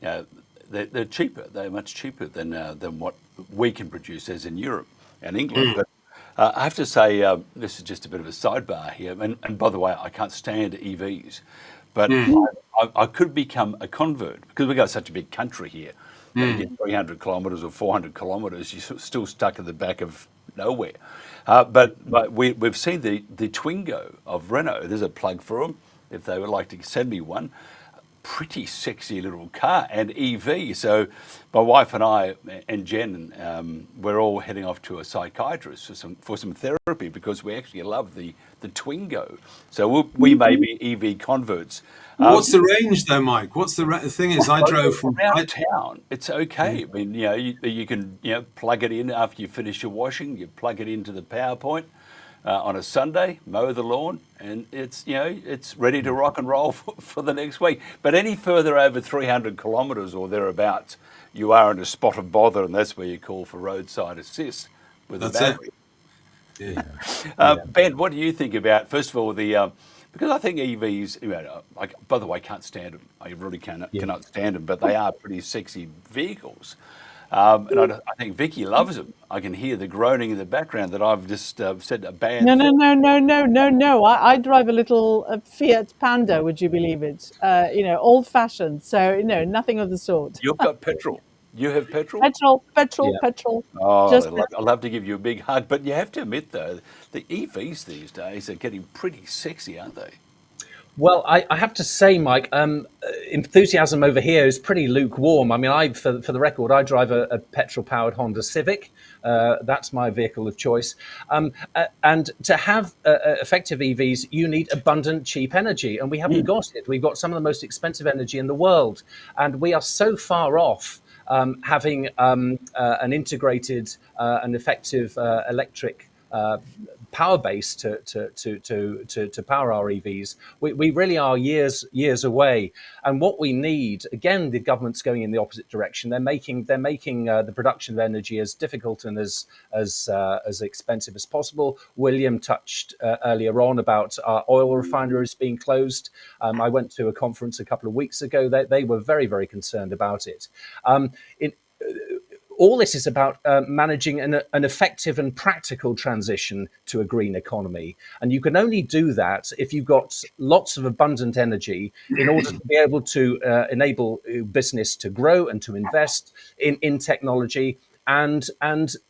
They're cheaper. They're much cheaper than what we can produce, as in Europe and England. But I have to say, this is just a bit of a sidebar here. And by the way, I can't stand EVs, but I could become a convert because we've got such a big country here. You get 300 kilometres or 400 kilometres, you're still stuck in the back of nowhere. But we've seen the Twingo of Renault. There's a plug for them if they would like to send me one. Pretty sexy little car and EV. So my wife and I and Jen, we're all heading off to a psychiatrist for some therapy because we actually love the Twingo. So we may be EV converts. What's the range though, Mike? What's the thing is I drove from around town. It's okay. I mean, you can plug it in after you finish your washing. You plug it into the PowerPoint on a Sunday, mow the lawn, and it's ready to rock and roll for the next week. But any further over 300 kilometres or thereabouts, you are in a spot of bother, and that's where you call for roadside assist with a battery. Yeah. Ben, what do you think about, first of all, because I think EVs, by the way, I can't stand them. I really cannot stand them, but they are pretty sexy vehicles. And I think Vicky loves them. I can hear the groaning in the background that I've just said a bad No, thing. no. I drive a little Fiat Panda, would you believe it? Old-fashioned. So, nothing of the sort. You've got petrol. You have petrol? Petrol. Oh, Just I'd love to give you a big hug. But you have to admit, though, the EVs these days are getting pretty sexy, aren't they? Well, I have to say, Mike, enthusiasm over here is pretty lukewarm. I mean, for the record, I drive a petrol-powered Honda Civic. That's my vehicle of choice. And to have effective EVs, you need abundant, cheap energy, and we haven't got it. We've got some of the most expensive energy in the world, and we are so far off having an integrated and effective electric power base to power our EVs. We really are years away. And what we need, again, the government's going in the opposite direction. They're making the production of energy as difficult and as expensive as possible. William touched earlier on about oil refineries being closed. I went to a conference a couple of weeks ago. They were very, very concerned about it. All this is about managing an effective and practical transition to a green economy. And you can only do that if you've got lots of abundant energy in order to be able to enable business to grow and to invest in technology. And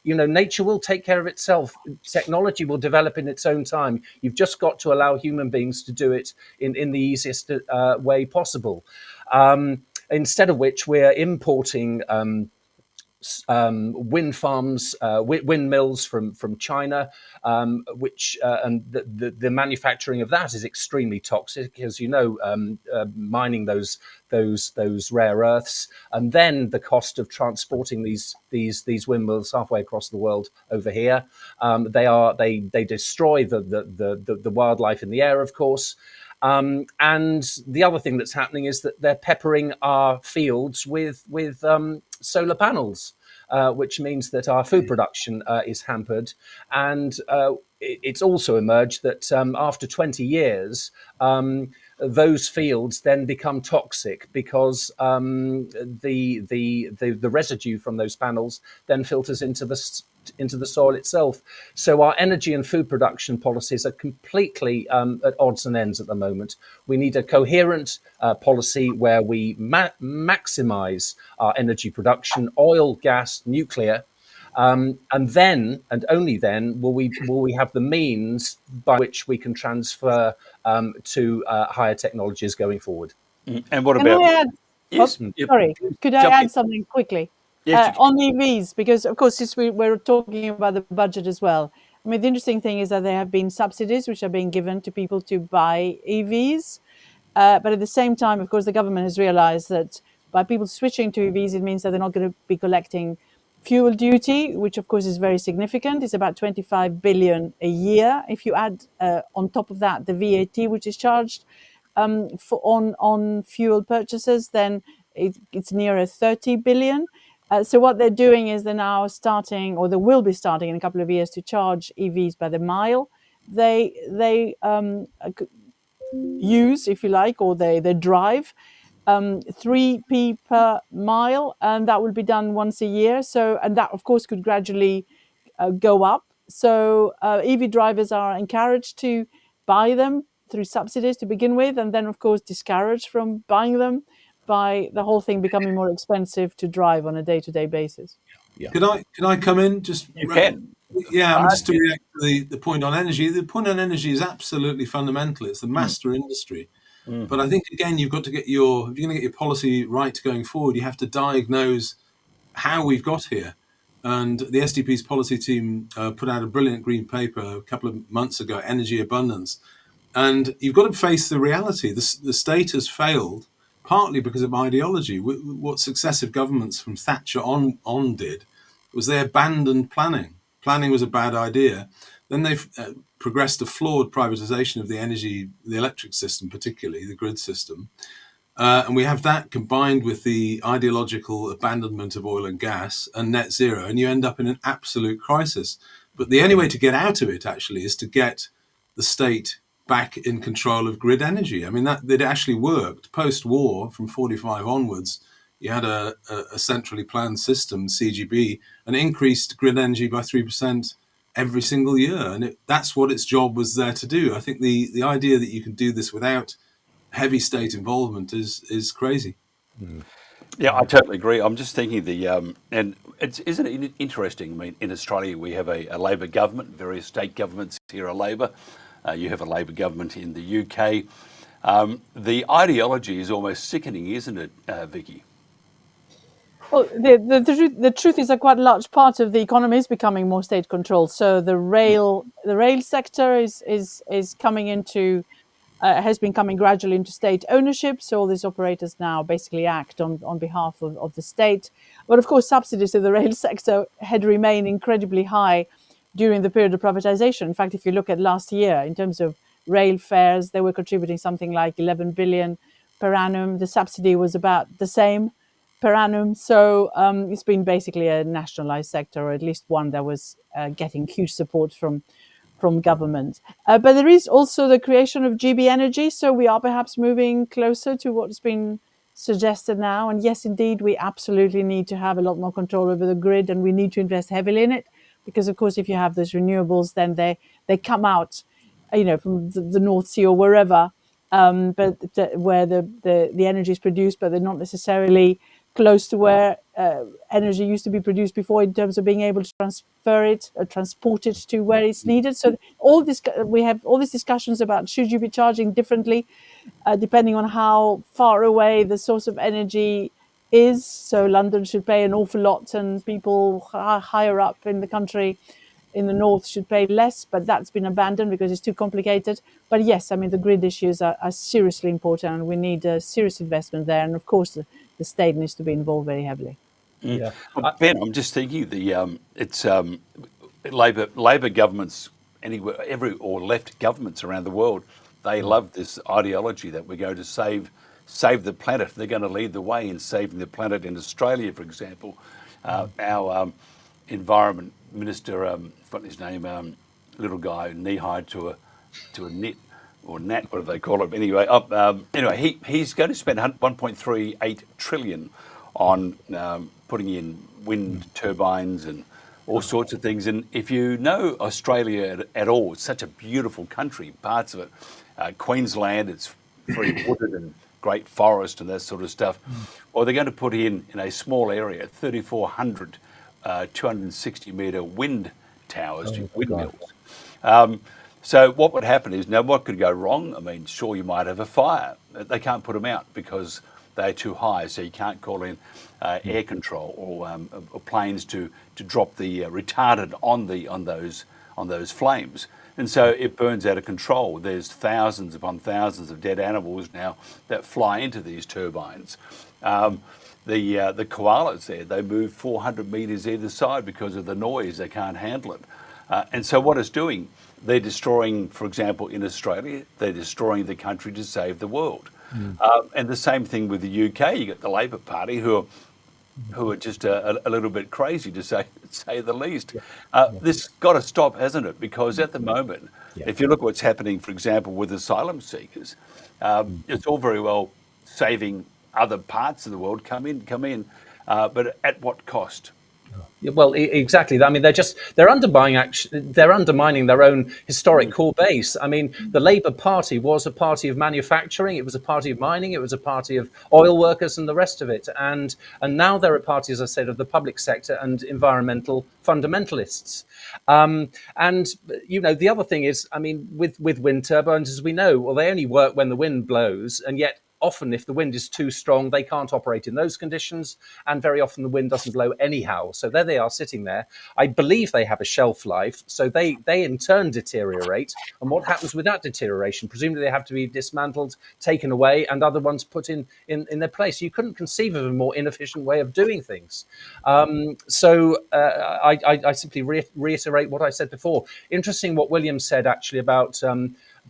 nature will take care of itself. Technology will develop in its own time. You've just got to allow human beings to do it in the easiest way possible. Instead of which we're importing wind farms, windmills from China, which and the manufacturing of that is extremely toxic, as you know, mining those rare earths, and then the cost of transporting these windmills halfway across the world over here. They destroy the wildlife in the air, of course. And the other thing that's happening is that they're peppering our fields with solar panels, which means that our food production is hampered. And it's also emerged that after 20 years, those fields then become toxic because the residue from those panels then filters into the into the soil itself. So our energy and food production policies are completely at odds and ends at the moment. We need a coherent policy where we maximise our energy production, oil, gas, nuclear, and then, and only then, will we have the means by which we can transfer to higher technologies going forward. And what Can about? I add? Yes. Sorry, could I Jump in. add something quickly? Yes, you can. On EVs, because of course, since we're talking about the budget as well. I mean, the interesting thing is that there have been subsidies which are being given to people to buy EVs. But at the same time, of course, the government has realized that by people switching to EVs, it means that they're not going to be collecting fuel duty, which of course is very significant. It's about 25 billion a year. If you add on top of that the VAT, which is charged on fuel purchases, then it's nearer 30 billion. So what they're doing is they're now starting, or they will be starting in a couple of years, to charge EVs by the mile. They use, if you like, or they drive, 3p per mile, and that will be done once a year. So, and that of course could gradually go up. So EV drivers are encouraged to buy them through subsidies to begin with, and then of course discouraged from buying them by the whole thing becoming more expensive to drive on a day-to-day basis. Yeah. Can I come in? Just You can. Yeah, just to react to the point on energy. The point on energy is absolutely fundamental. It's the master industry. But I think again, you've got to get if you're going to get your policy right going forward, you have to diagnose how we've got here. And the SDP's policy team put out a brilliant green paper a couple of months ago, energy abundance. And you've got to face the reality. The state has failed partly because of ideology. What successive governments from Thatcher on did was they abandoned planning. Planning was a bad idea. Then they've progressed a flawed privatization of the electric system, particularly the grid system. And we have that combined with the ideological abandonment of oil and gas and net zero, and you end up in an absolute crisis. But the only way to get out of it, actually, is to get the state back in control of grid energy. I mean, that actually worked. Post-war, from 45 onwards, you had a centrally planned system, CGB, and increased grid energy by 3% every single year. And that's what its job was there to do. I think the idea that you can do this without heavy state involvement is crazy. Yeah, I totally agree. I'm just thinking and isn't it interesting? I mean, in Australia we have a Labor government. Various state governments here are Labor. You have a Labor government in the UK. The ideology is almost sickening, isn't it, Vicky? Well, the truth is that quite a large part of the economy is becoming more state controlled. So the rail sector is coming into has been coming gradually into state ownership. So all these operators now basically act on behalf of the state. But of course, subsidies to the rail sector had remained incredibly high during the period of privatization. In fact, if you look at last year, in terms of rail fares, they were contributing something like 11 billion per annum. The subsidy was about the same per annum. So it's been basically a nationalized sector, or at least one that was getting huge support from government. But there is also the creation of GB Energy. So we are perhaps moving closer to what's been suggested now. And yes, indeed, we absolutely need to have a lot more control over the grid, and we need to invest heavily in it. Because, of course, if you have those renewables, then they come out, from the North Sea or wherever, but where the energy is produced, but they're not necessarily close to where energy used to be produced before, in terms of being able to transfer it or transport it to where it's needed. So we have all these discussions about should you be charging differently depending on how far away the source of energy is. So London should pay an awful lot, and people higher up in the country in the north should pay less, but that's been abandoned because it's too complicated. But yes, I mean, the grid issues are seriously important, and we need a serious investment there. And of course, the state needs to be involved very heavily. Yeah. Well, Ben, I'm just thinking it's Labor governments anywhere, or left governments around the world. They love this ideology that we're going to save the planet. They're going to lead the way in saving the planet. In Australia, for example, our environment minister, what's his name, little guy, knee-high to a nit or gnat, whatever they call it. Anyway, he's going to spend 1.38 trillion on putting in wind turbines and all sorts of things. And if you know Australia at all, it's such a beautiful country, parts of it. Queensland, it's very wooded and great forest and that sort of stuff. Well, they're going to put in a small area, 3,400 260-metre wind towers, windmills. So what would happen is, now what could go wrong? I mean, sure, you might have a fire. They can't put them out because they're too high, so you can't call in air control or planes to drop the retardant on those flames. And so it burns out of control. There's thousands upon thousands of dead animals now that fly into these turbines. The koalas there, they move 400 metres either side because of the noise. They can't handle it. And so what it's doing, they're destroying, for example, in Australia, they're destroying the country to save the world. And the same thing with the UK. You got the Labor Party who are just a little bit crazy, to say the least. This got to stop, hasn't it? Because at the moment, if you look at what's happening, for example, with asylum seekers, it's all very well saving other parts of the world come in, but at what cost? Well, exactly. I mean, they're undermining their own historic core base. I mean, the Labour Party was a party of manufacturing, it was a party of mining, it was a party of oil workers and the rest of it. And now they're a party, as I said, of the public sector and environmental fundamentalists. And you know, the other thing is, I mean, with wind turbines, as we know, well, they only work when the wind blows, and yet often, if the wind is too strong, they can't operate in those conditions, and very often the wind doesn't blow anyhow. So there they are sitting there. I believe they have a shelf life, so they in turn deteriorate. And what happens with that deterioration? Presumably they have to be dismantled, taken away, and other ones put in their place. You couldn't conceive of a more inefficient way of doing things. So I simply reiterate what I said before. Interesting what William said actually about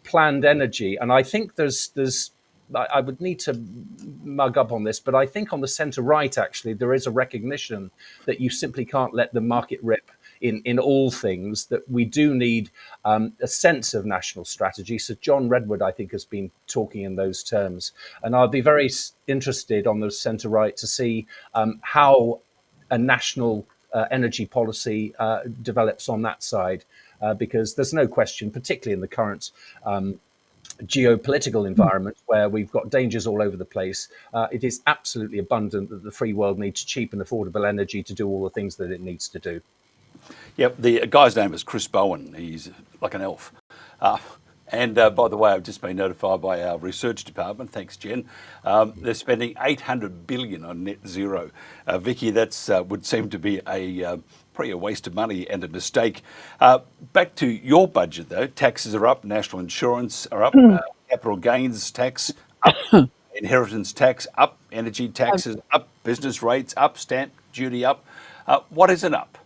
planned energy, and I think there's I would need to mug up on this, but I think on the centre right, actually, there is a recognition that you simply can't let the market rip in all things, that we do need a sense of national strategy. So John Redwood, I think, has been talking in those terms. And I'll be very interested on the centre right to see how a national energy policy develops on that side, because there's no question, particularly in the current geopolitical environment where we've got dangers all over the place, it is absolutely abundant that the free world needs cheap and affordable energy to do all the things that it needs to do. Yep, the guy's name is Chris Bowen. He's like an elf. And by the way, I've just been notified by our research department, thanks Jen, they're spending $800 billion on net zero. Vicky, that's would seem to be probably a waste of money and a mistake. Back to your budget though, taxes are up, national insurance are up, capital gains tax up, inheritance tax up, energy taxes up, business rates up, stamp duty up. What isn't up?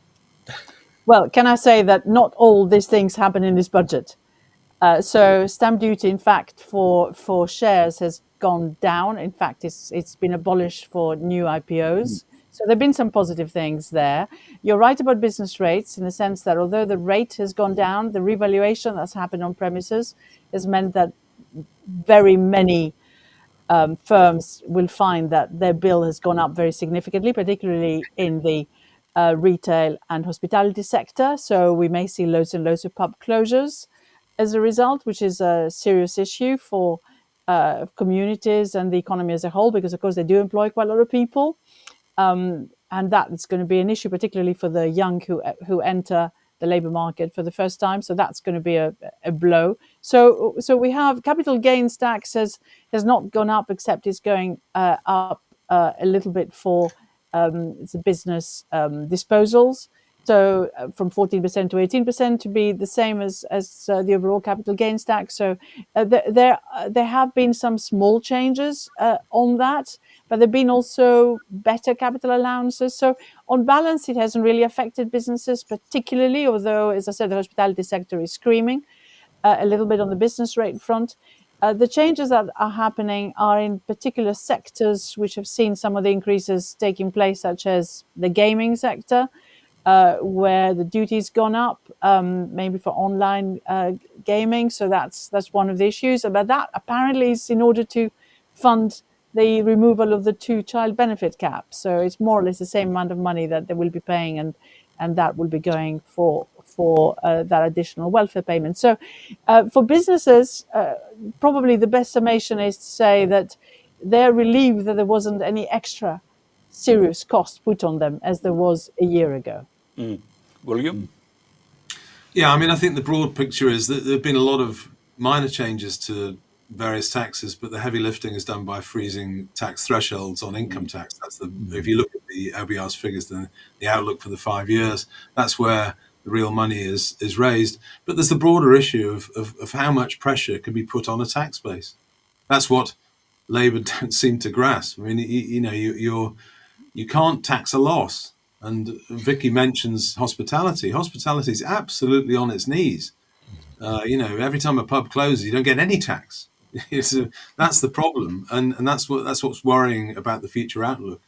Well, can I say that not all these things happen in this budget? So stamp duty, in fact, for shares has gone down. In fact, it's been abolished for new IPOs. So there have been some positive things there. You're right about business rates in the sense that although the rate has gone down, the revaluation that's happened on premises has meant that very many firms will find that their bill has gone up very significantly, particularly in the retail and hospitality sector. So we may see loads and loads of pub closures as a result, which is a serious issue for communities and the economy as a whole, because of course they do employ quite a lot of people. And that is going to be an issue, particularly for the young who enter the labour market for the first time. So that's going to be a blow. So we have capital gains tax has not gone up, except it's going up a little bit for the business disposals. So from 14% to 18% to be the same as the overall capital gains tax. So there have been some small changes on that, but there have been also better capital allowances. So on balance, it hasn't really affected businesses particularly, although, as I said, the hospitality sector is screaming a little bit on the business rate front. The changes that are happening are in particular sectors which have seen some of the increases taking place, such as the gaming sector, where the duty's gone up, maybe for online gaming. So that's one of the issues. But that apparently is in order to fund the removal of the 2 child benefit cap. So it's more or less the same amount of money that they will be paying, and and that will be going for that additional welfare payment. So for businesses, probably the best summation is to say that they're relieved that there wasn't any extra serious cost put on them as there was a year ago. William? Yeah, I mean, I think the broad picture is that there have been a lot of minor changes to various taxes, but the heavy lifting is done by freezing tax thresholds on income tax. If you look at the OBR's figures, then the outlook for the 5 years, that's where the real money is raised. But there's the broader issue of how much pressure can be put on a tax base. That's what Labour don't seem to grasp. I mean, you can't tax a loss. And Vicky mentions hospitality. Hospitality is absolutely on its knees. Every time a pub closes, you don't get any tax. That's the problem, and that's what's worrying about the future outlook.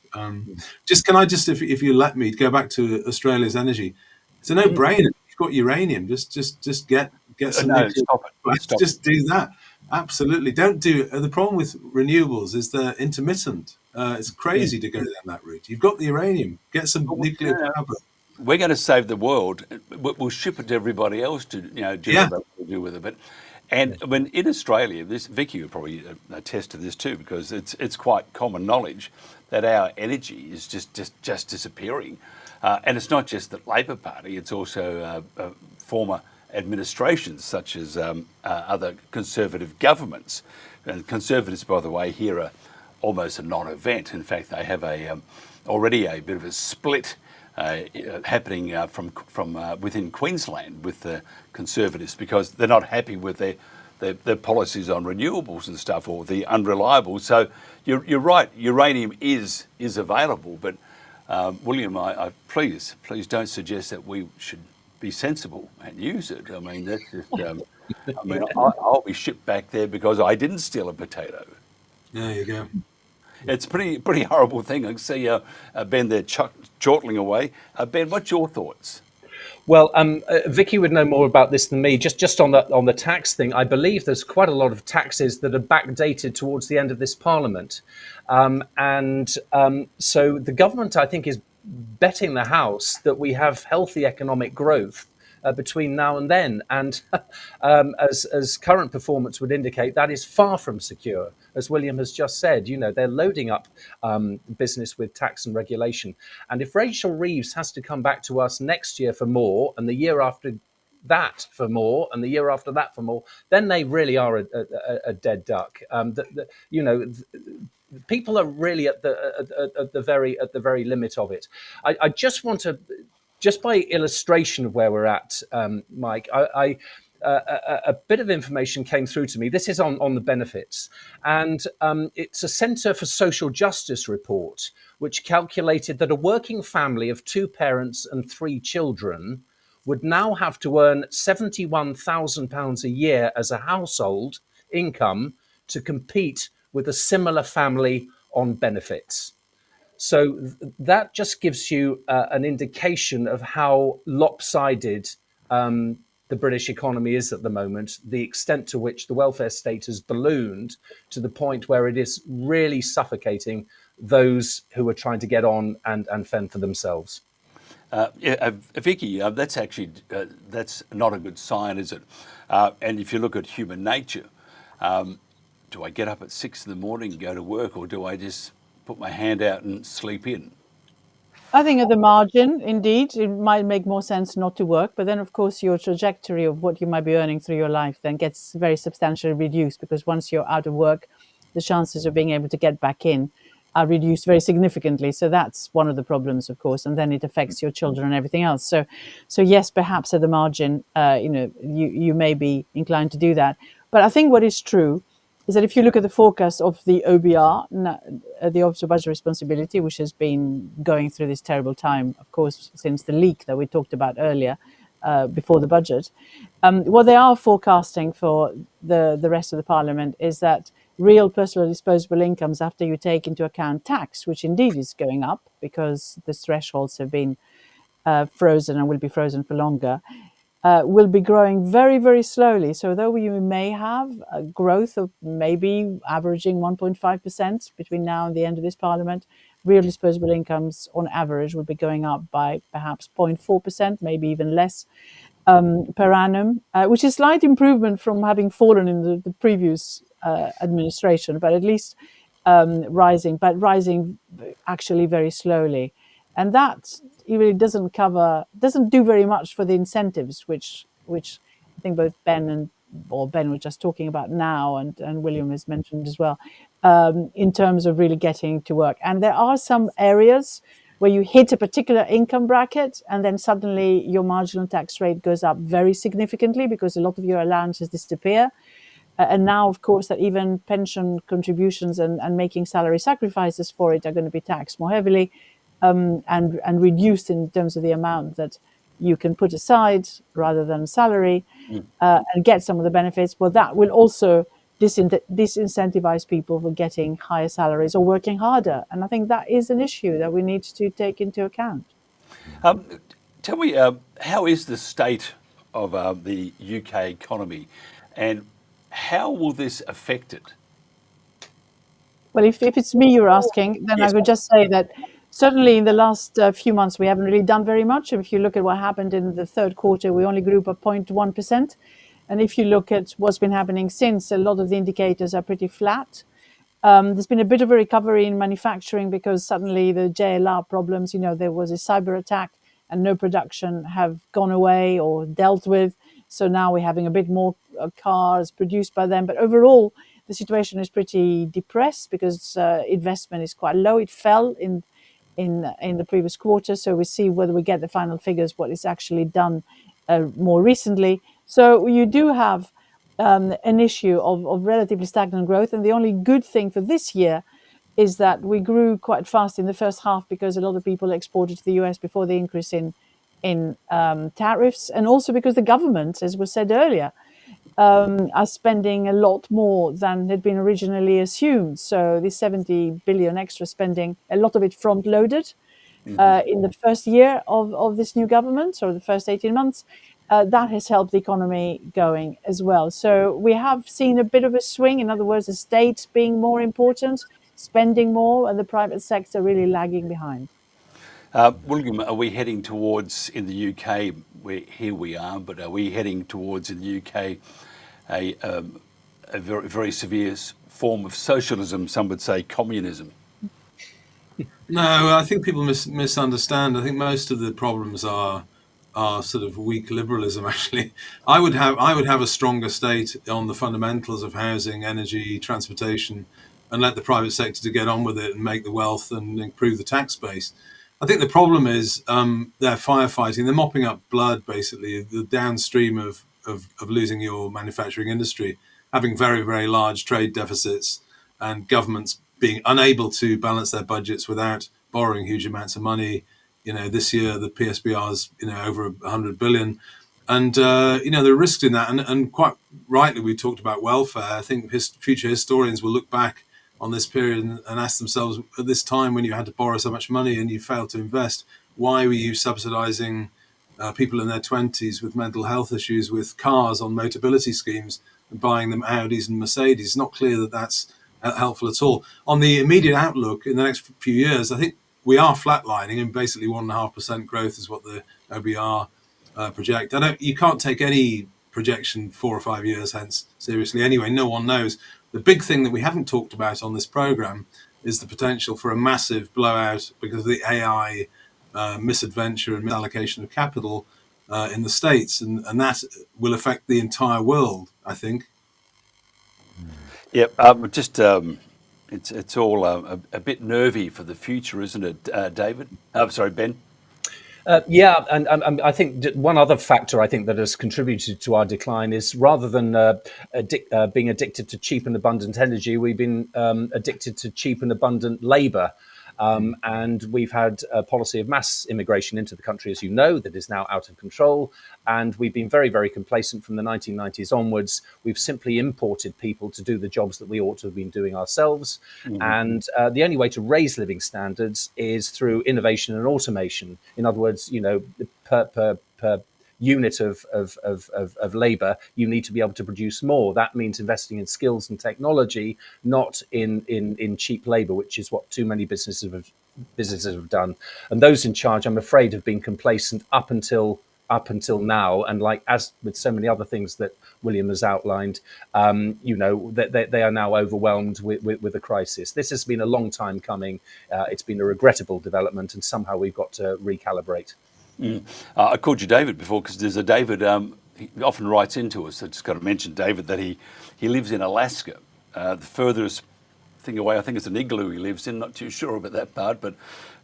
If you let me go back to Australia's energy, it's a no-brainer. You've got uranium. Just get some. No, stop it. Just do that. Absolutely. Don't do. The problem with renewables is they're intermittent. It's crazy to go down that route. You've got the uranium. Get some nuclear power. We're going to save the world. We'll ship it to everybody else to do what they do with it. When in Australia, Vicky would probably attest to this too, because it's quite common knowledge that our energy is just disappearing, and it's not just the Labor Party; it's also former administrations such as other Conservative governments. And Conservatives, by the way, here are almost a non-event. In fact, they have already a bit of a split happening from within Queensland with the Conservatives, because they're not happy with their policies on renewables and stuff, or the unreliable. So you're right, uranium is available, but William, I please don't suggest that we should be sensible and use it. I mean, that's just. I'll be shipped back there because I didn't steal a potato. There you go. It's a pretty horrible thing. I can see Ben there chortling away. Ben, what's your thoughts? Well, Vicky would know more about this than me. Just on the tax thing, I believe there's quite a lot of taxes that are backdated towards the end of this Parliament, so the government, I think, is betting the house that we have healthy economic growth between now and then, and as current performance would indicate, that is far from secure. As William has just said, they're loading up business with tax and regulation. And if Rachel Reeves has to come back to us next year for more, and the year after that for more, and the year after that for more, then they really are a dead duck. People are really at the very limit of it. I just want to, just by illustration of where we're at, Mike, a bit of information came through to me. This is on the benefits, and it's a Centre for Social Justice report, which calculated that a working family of 2 parents and 3 children would now have to earn £71,000 a year as a household income to compete with a similar family on benefits. So that just gives you an indication of how lopsided the British economy is at the moment, the extent to which the welfare state has ballooned to the point where it is really suffocating those who are trying to get on and fend for themselves. Vicky, that's actually that's not a good sign, is it? And if you look at human nature, do I get up at 6 in the morning and go to work, or do I just put my hand out and sleep in? I think at the margin, indeed, it might make more sense not to work. But then, of course, your trajectory of what you might be earning through your life then gets very substantially reduced, because once you're out of work, the chances of being able to get back in are reduced very significantly. So that's one of the problems, of course, and then it affects your children and everything else. So yes, perhaps at the margin, you may be inclined to do that. But I think what is true is that if you look at the forecast of the OBR, the Office of Budget Responsibility, which has been going through this terrible time, of course, since the leak that we talked about earlier, before the budget, what they are forecasting for the rest of the Parliament is that real personal disposable incomes, after you take into account tax, which indeed is going up because the thresholds have been frozen and will be frozen for longer, will be growing very, very slowly. So though you may have a growth of maybe averaging 1.5% between now and the end of this Parliament, real disposable incomes on average would be going up by perhaps 0.4%, maybe even less per annum, which is slight improvement from having fallen in the previous administration, but at least rising actually very slowly. And that really doesn't do very much for the incentives, which I think both Ben was just talking about now, and William has mentioned as well, in terms of really getting to work. And there are some areas where you hit a particular income bracket and then suddenly your marginal tax rate goes up very significantly because a lot of your allowances disappear. And now, of course, that even pension contributions and making salary sacrifices for it are going to be taxed more heavily, and reduced in terms of the amount that you can put aside rather than salary, and get some of the benefits. Well, that will also disincentivize people for getting higher salaries or working harder. And I think that is an issue that we need to take into account. Tell me, how is the state of the UK economy, and how will this affect it? Well, if it's me you're asking, then I would just say that certainly in the last few months, we haven't really done very much. If you look at what happened in the third quarter, we only grew by 0.1%. And if you look at what's been happening since, a lot of the indicators are pretty flat. There's been a bit of a recovery in manufacturing because suddenly the JLR problems, there was a cyber attack and no production have gone away or dealt with. So now we're having a bit more cars produced by them. But overall, the situation is pretty depressed because investment is quite low. It fell in the previous quarter. So we see whether we get the final figures, what is actually done more recently. So you do have an issue of relatively stagnant growth. And the only good thing for this year is that we grew quite fast in the first half because a lot of people exported to the US before the increase in tariffs, and also because the government, as was said earlier, are spending a lot more than had been originally assumed. So this 70 billion extra spending, a lot of it front-loaded in the first year of this new government, or the first 18 months. That has helped the economy going as well. So we have seen a bit of a swing. In other words, the state being more important, spending more, and the private sector really lagging behind. William, are we heading towards, in the UK, here we are, but are we heading towards, in the UK, a very, very severe form of socialism, some would say communism? No, I think people misunderstand. I think most of the problems are sort of weak liberalism. Actually, I would have a stronger state on the fundamentals of housing, energy, transportation, and let the private sector to get on with it and make the wealth and improve the tax base. I think the problem is they're firefighting. They're mopping up blood, basically, the downstream of losing your manufacturing industry, having very, very large trade deficits, and governments being unable to balance their budgets without borrowing huge amounts of money. This year the PSBR's over 100 billion, and there are risks in that. And quite rightly, we talked about welfare. I think future historians will look back on this period and ask themselves, at this time when you had to borrow so much money and you failed to invest, why were you subsidising people in their 20s with mental health issues with cars on Motability schemes and buying them Audis and Mercedes? It's not clear that that's helpful at all. On the immediate outlook in the next few years, I think we are flatlining, and basically 1.5% growth is what the OBR project. You can't take any projection 4 or 5 years hence seriously anyway. No one knows. The big thing that we haven't talked about on this program is the potential for a massive blowout because of the AI misadventure and misallocation of capital in the States, and that will affect the entire world, I think. Yep, it's all a bit nervy for the future, isn't it, David? Sorry, Ben. Yeah, and I think one other factor I think that has contributed to our decline is rather than being addicted to cheap and abundant energy, we've been addicted to cheap and abundant labour. And we've had a policy of mass immigration into the country, as you know, that is now out of control. And we've been very, very complacent from the 1990s onwards. We've simply imported people to do the jobs that we ought to have been doing ourselves. Mm-hmm. And the only way to raise living standards is through innovation and automation. In other words, per unit of labour, you need to be able to produce more. That means investing in skills and technology, not in cheap labour, which is what too many businesses have done. And those in charge, I'm afraid, have been complacent up until now. And like as with so many other things that William has outlined, they are now overwhelmed with the crisis. This has been a long time coming. It's been a regrettable development, and somehow we've got to recalibrate. I called you David before because there's a David, he often writes into us. I just got to mention David that he lives in Alaska, the furthest thing away. I think it's an igloo he lives in, not too sure about that part, but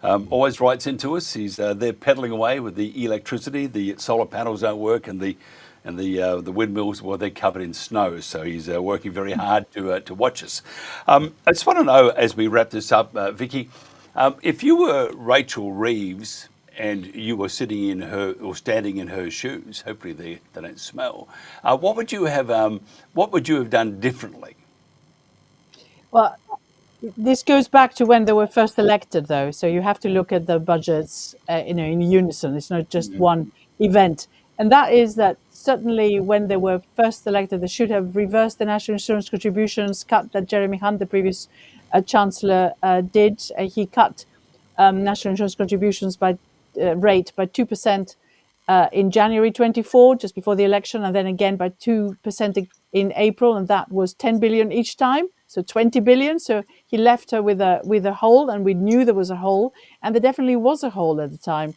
always writes into us. He's there pedaling away with the electricity. The solar panels don't work, and the windmills, well, they're covered in snow. So he's working very hard to watch us. I just want to know, as we wrap this up, Vicky, if you were Rachel Reeves and you were sitting in her or standing in her shoes, hopefully they don't smell, what would you have done differently? Well, this goes back to when they were first elected, though. So you have to look at the budgets, in unison. It's not just one event. And that is that certainly when they were first elected, they should have reversed the national insurance contributions cut that Jeremy Hunt, the previous Chancellor, did. He cut national insurance contributions by rate by 2% in January 24, just before the election, and then again by 2% in April, and that was 10 billion each time, so 20 billion. So he left her with a hole, and we knew there was a hole, and there definitely was a hole at the time.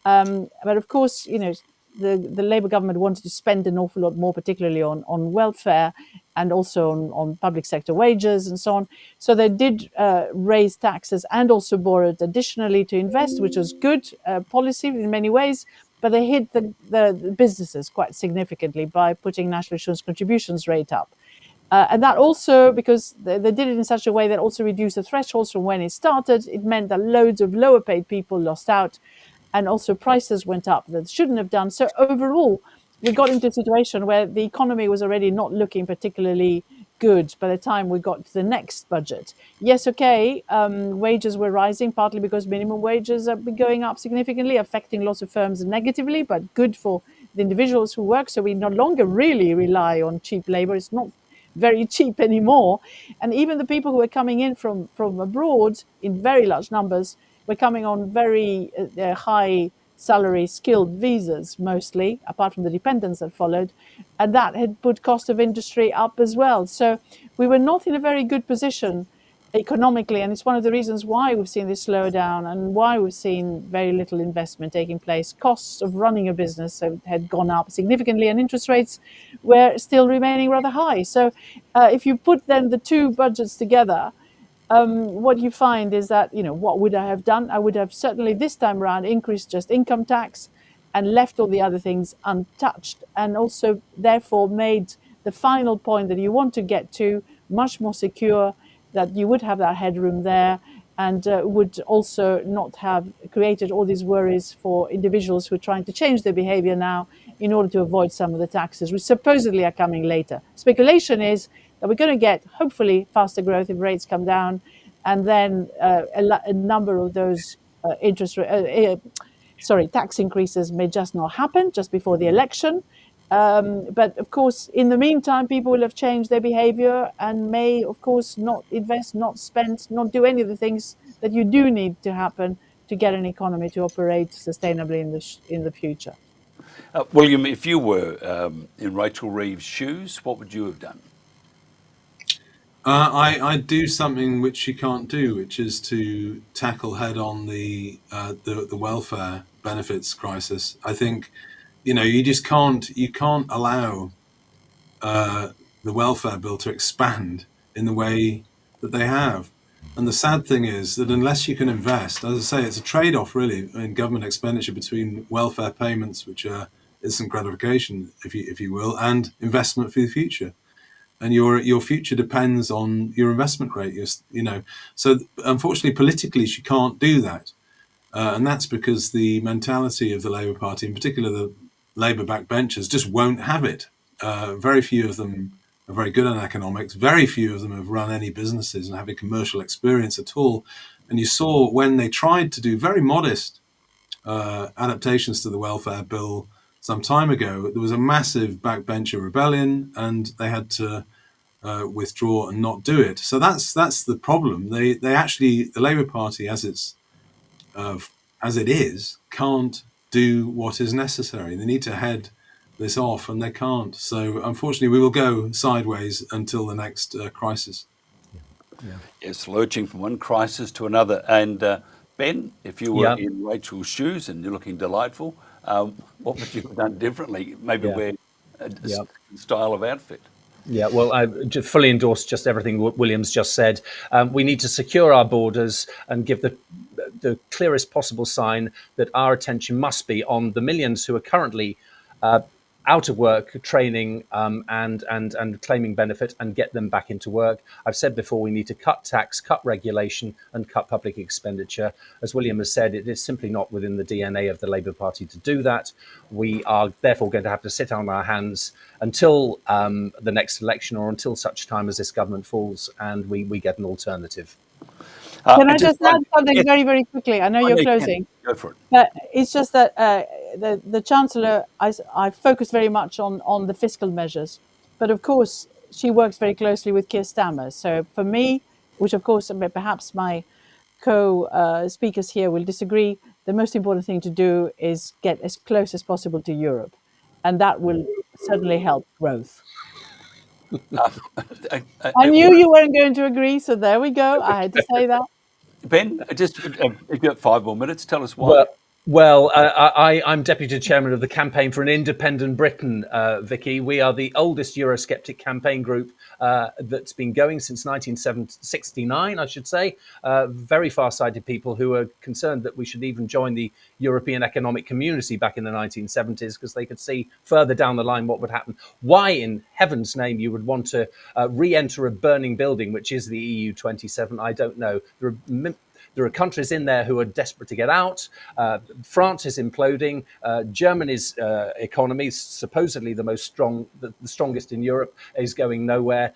But of course, the Labour government wanted to spend an awful lot more, particularly on welfare and also on public sector wages and so on. So they did raise taxes and also borrowed additionally to invest, which was good policy in many ways. But they hit the businesses quite significantly by putting national insurance contributions rate up. And that also, because they did it in such a way that also reduced the thresholds from when it started, it meant that loads of lower paid people lost out, and also prices went up that shouldn't have done. So overall, we got into a situation where the economy was already not looking particularly good by the time we got to the next budget. Yes, okay, wages were rising, partly because minimum wages have been going up significantly, affecting lots of firms negatively, but good for the individuals who work. So we no longer really rely on cheap labor. It's not very cheap anymore. And even the people who are coming in from abroad in very large numbers were coming on very high salary skilled visas mostly, apart from the dependents that followed, and that had put cost of industry up as well. So we were not in a very good position economically, and it's one of the reasons why we've seen this slowdown and why we've seen very little investment taking place. Costs of running a business had gone up significantly, and interest rates were still remaining rather high. So if you put then the two budgets together, what you find is that, what would I have done? I would have certainly this time around increased just income tax and left all the other things untouched, and also therefore made the final point that you want to get to much more secure, that you would have that headroom there, and would also not have created all these worries for individuals who are trying to change their behavior now in order to avoid some of the taxes, which supposedly are coming later. Speculation is that we're going to get, hopefully, faster growth if rates come down, and then a number of those tax increases may just not happen just before the election. But of course, in the meantime, people will have changed their behavior and may, of course, not invest, not spend, not do any of the things that you do need to happen to get an economy to operate sustainably in the future. William, if you were in Rachel Reeves' shoes, what would you have done? I'd do something which she can't do, which is to tackle head on the welfare benefits crisis. I think, you just can't allow the welfare bill to expand in the way that they have. And the sad thing is that unless you can invest, as I say, it's a trade-off really in government expenditure between welfare payments, which are instant gratification, if you will, and investment for the future. And your future depends on your investment rate. So unfortunately, politically, she can't do that, and that's because the mentality of the Labour Party, in particular the Labour backbenchers, just won't have it. Very few of them are very good at economics. Very few of them have run any businesses and have a commercial experience at all. And you saw when they tried to do very modest adaptations to the welfare bill, some time ago. There was a massive backbencher rebellion, and they had to withdraw and not do it. So that's the problem. They actually, the Labour Party, as it is, can't do what is necessary. They need to head this off, and they can't. So unfortunately, we will go sideways until the next crisis. It's lurching from one crisis to another. And Ben, if you were in Rachel's shoes and you're looking delightful, what would you have done differently? Maybe wear a different style of outfit. Yeah, well, I fully endorse just everything William's just said. We need to secure our borders and give the clearest possible sign that our attention must be on the millions who are currently out of work, training and claiming benefit, and get them back into work. I've said before, we need to cut tax, cut regulation, and cut public expenditure. As William has said, it is simply not within the DNA of the Labour Party to do that. We are therefore going to have to sit on our hands until the next election, or until such time as this government falls and we get an alternative. Can I just add something very, very quickly? I know you're closing. Go for it. But it's just that the Chancellor, I focus very much on the fiscal measures. But of course, she works very closely with Keir Starmer. So for me, which of course perhaps my co-speakers here will disagree, the most important thing to do is get as close as possible to Europe. And that will certainly help growth. I knew you weren't going to agree, so there we go. I had to say that. Ben, just if you've got 5 more minutes, tell us why. Well, I'm Deputy Chairman of the Campaign for an Independent Britain, Vicky. We are the oldest Eurosceptic campaign group that's been going since 1969, I should say. Very far-sighted people who are concerned that we should even join the European Economic Community back in the 1970s, because they could see further down the line what would happen. Why, in heaven's name, you would want to re-enter a burning building, which is the EU 27, I don't know. There are countries in there who are desperate to get out. France is imploding. Germany's economy, supposedly the strongest in Europe, is going nowhere.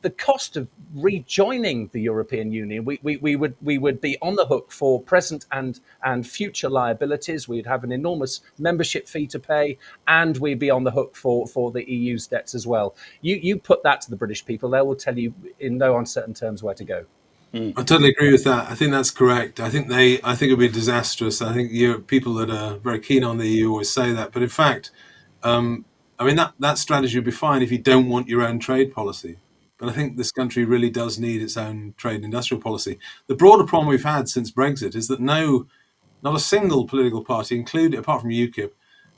The cost of rejoining the European Union, we would be on the hook for present and future liabilities. We'd have an enormous membership fee to pay, and we'd be on the hook for the EU's debts as well. You put that to the British people, they will tell you in no uncertain terms where to go. I totally agree with that. I think that's correct. I think it would be disastrous. I think people that are very keen on the EU always say that. But in fact, that strategy would be fine if you don't want your own trade policy. But I think this country really does need its own trade and industrial policy. The broader problem we've had since Brexit is that not a single political party, apart from UKIP,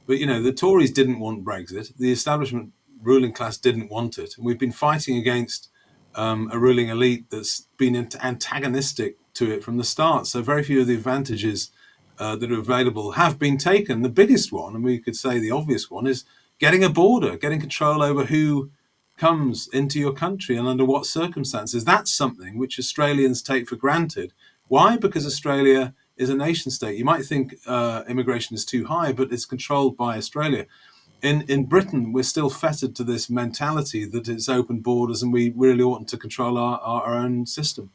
but the Tories didn't want Brexit. The establishment ruling class didn't want it. And we've been fighting against a ruling elite that's been antagonistic to it from the start. So very few of the advantages that are available have been taken. The biggest one, and we could say the obvious one, is getting a border, getting control over who comes into your country and under what circumstances. That's something which Australians take for granted. Why? Because Australia is a nation state. You might think immigration is too high, but it's controlled by Australia. In Britain, we're still fettered to this mentality that it's open borders and we really oughtn't to control our own system.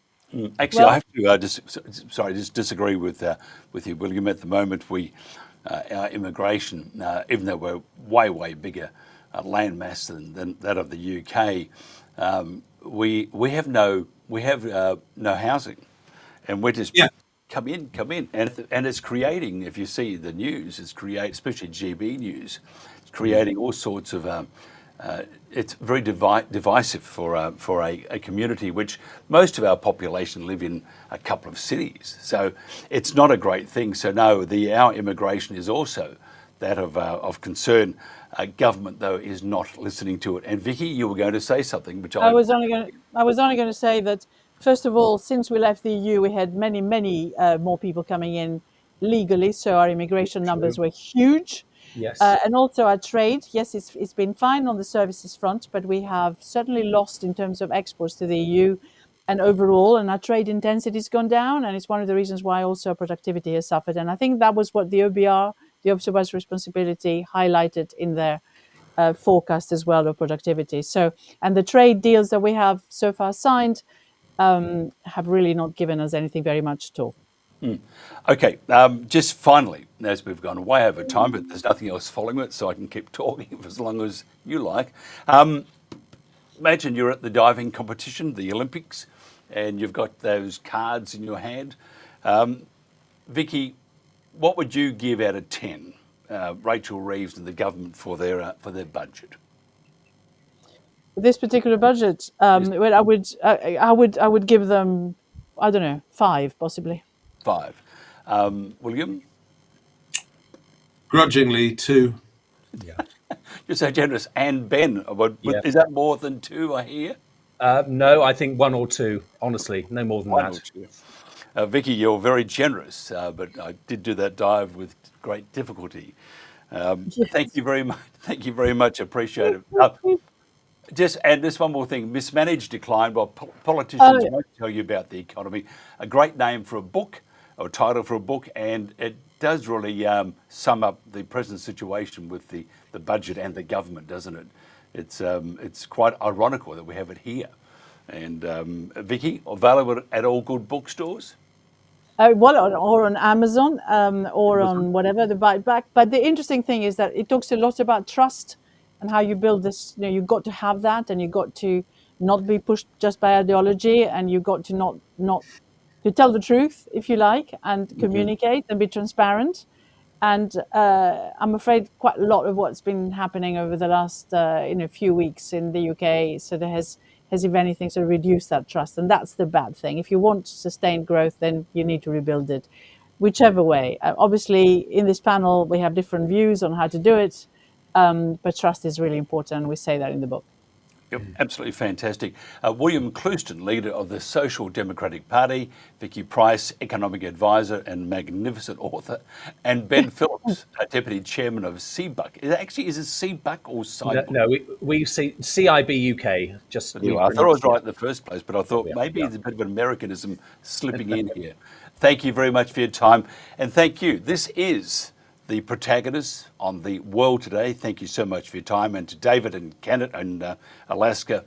Actually, I have to just disagree with you, William. At the moment, our immigration, even though we're way bigger landmass than that of the UK, we have no housing, and we're just come in, and it's creating. If you see the news, especially GB News. Creating all sorts of, it's very divisive for a community which most of our population live in a couple of cities. So it's not a great thing. So no, our immigration is also that of concern. Government though is not listening to it. And Vicky, you were going to say something, which I was only going to say that first of all, since we left the EU, we had many more people coming in legally. So our immigration numbers were huge. Yes. And also our trade, yes, it's been fine on the services front, but we have certainly lost in terms of exports to the EU and overall, and our trade intensity has gone down, and it's one of the reasons why also productivity has suffered. And I think that was what the OBR, the Office of Budget Responsibility, highlighted in their forecast as well of productivity. So, and the trade deals that we have so far signed have really not given us anything very much at all. Okay, just finally, as we've gone way over time, but there's nothing else following it, so I can keep talking for as long as you like. Imagine you're at the diving competition, the Olympics, and you've got those cards in your hand. Vicky, what would you give out of 10, Rachel Reeves and the government for their budget? This particular budget, well, I would give them, I don't know, 5 possibly. 5. William? Grudgingly, 2. You're so generous. And Ben, Yeah. is that more than 2, I hear? No, I think 1 or 2. Honestly, no more than 1 that. or 2. Vicky, you're very generous, but I did do that dive with great difficulty. Yes. Thank you very much. Thank you very much. Appreciate it. Just and this one more thing: mismanaged decline. Well, politicians won't tell you about the economy. A great name for a book, or title for a book, and it does really sum up the present situation with the budget and the government, doesn't it? It's quite ironical that we have it here. And Vicky, available at all good bookstores. Well, or on Amazon, or on whatever the buyback. But the interesting thing is that it talks a lot about trust and how you build this. You know, you've got to have that, and you've got to not be pushed just by ideology, and you've got to not to tell the truth, if you like, and communicate and be transparent. And I'm afraid quite a lot of what's been happening over the last few weeks in the UK, so there has if anything, sort of reduced that trust, and that's the bad thing. If you want sustained growth, then you need to rebuild it, whichever way. Obviously, in this panel, we have different views on how to do it, but trust is really important, and we say that in the book. Yep, absolutely fantastic. William Clouston, leader of the Social Democratic Party, Vicky Pryce, economic advisor and magnificent author, and Ben Phillips, deputy chairman of CBUC. Is it CBUC or CIBUC? No, we see CIB UK. Just I thought I was right in the first place, but I thought maybe there's a bit of an Americanism slipping in here. Thank you very much for your time, and thank you. This is the Protagonists on the World Today. Thank you so much for your time. And to David and Canada and Alaska,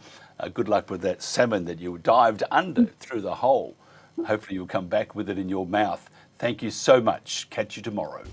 good luck with that salmon that you dived under through the hole. Hopefully you'll come back with it in your mouth. Thank you so much. Catch you tomorrow.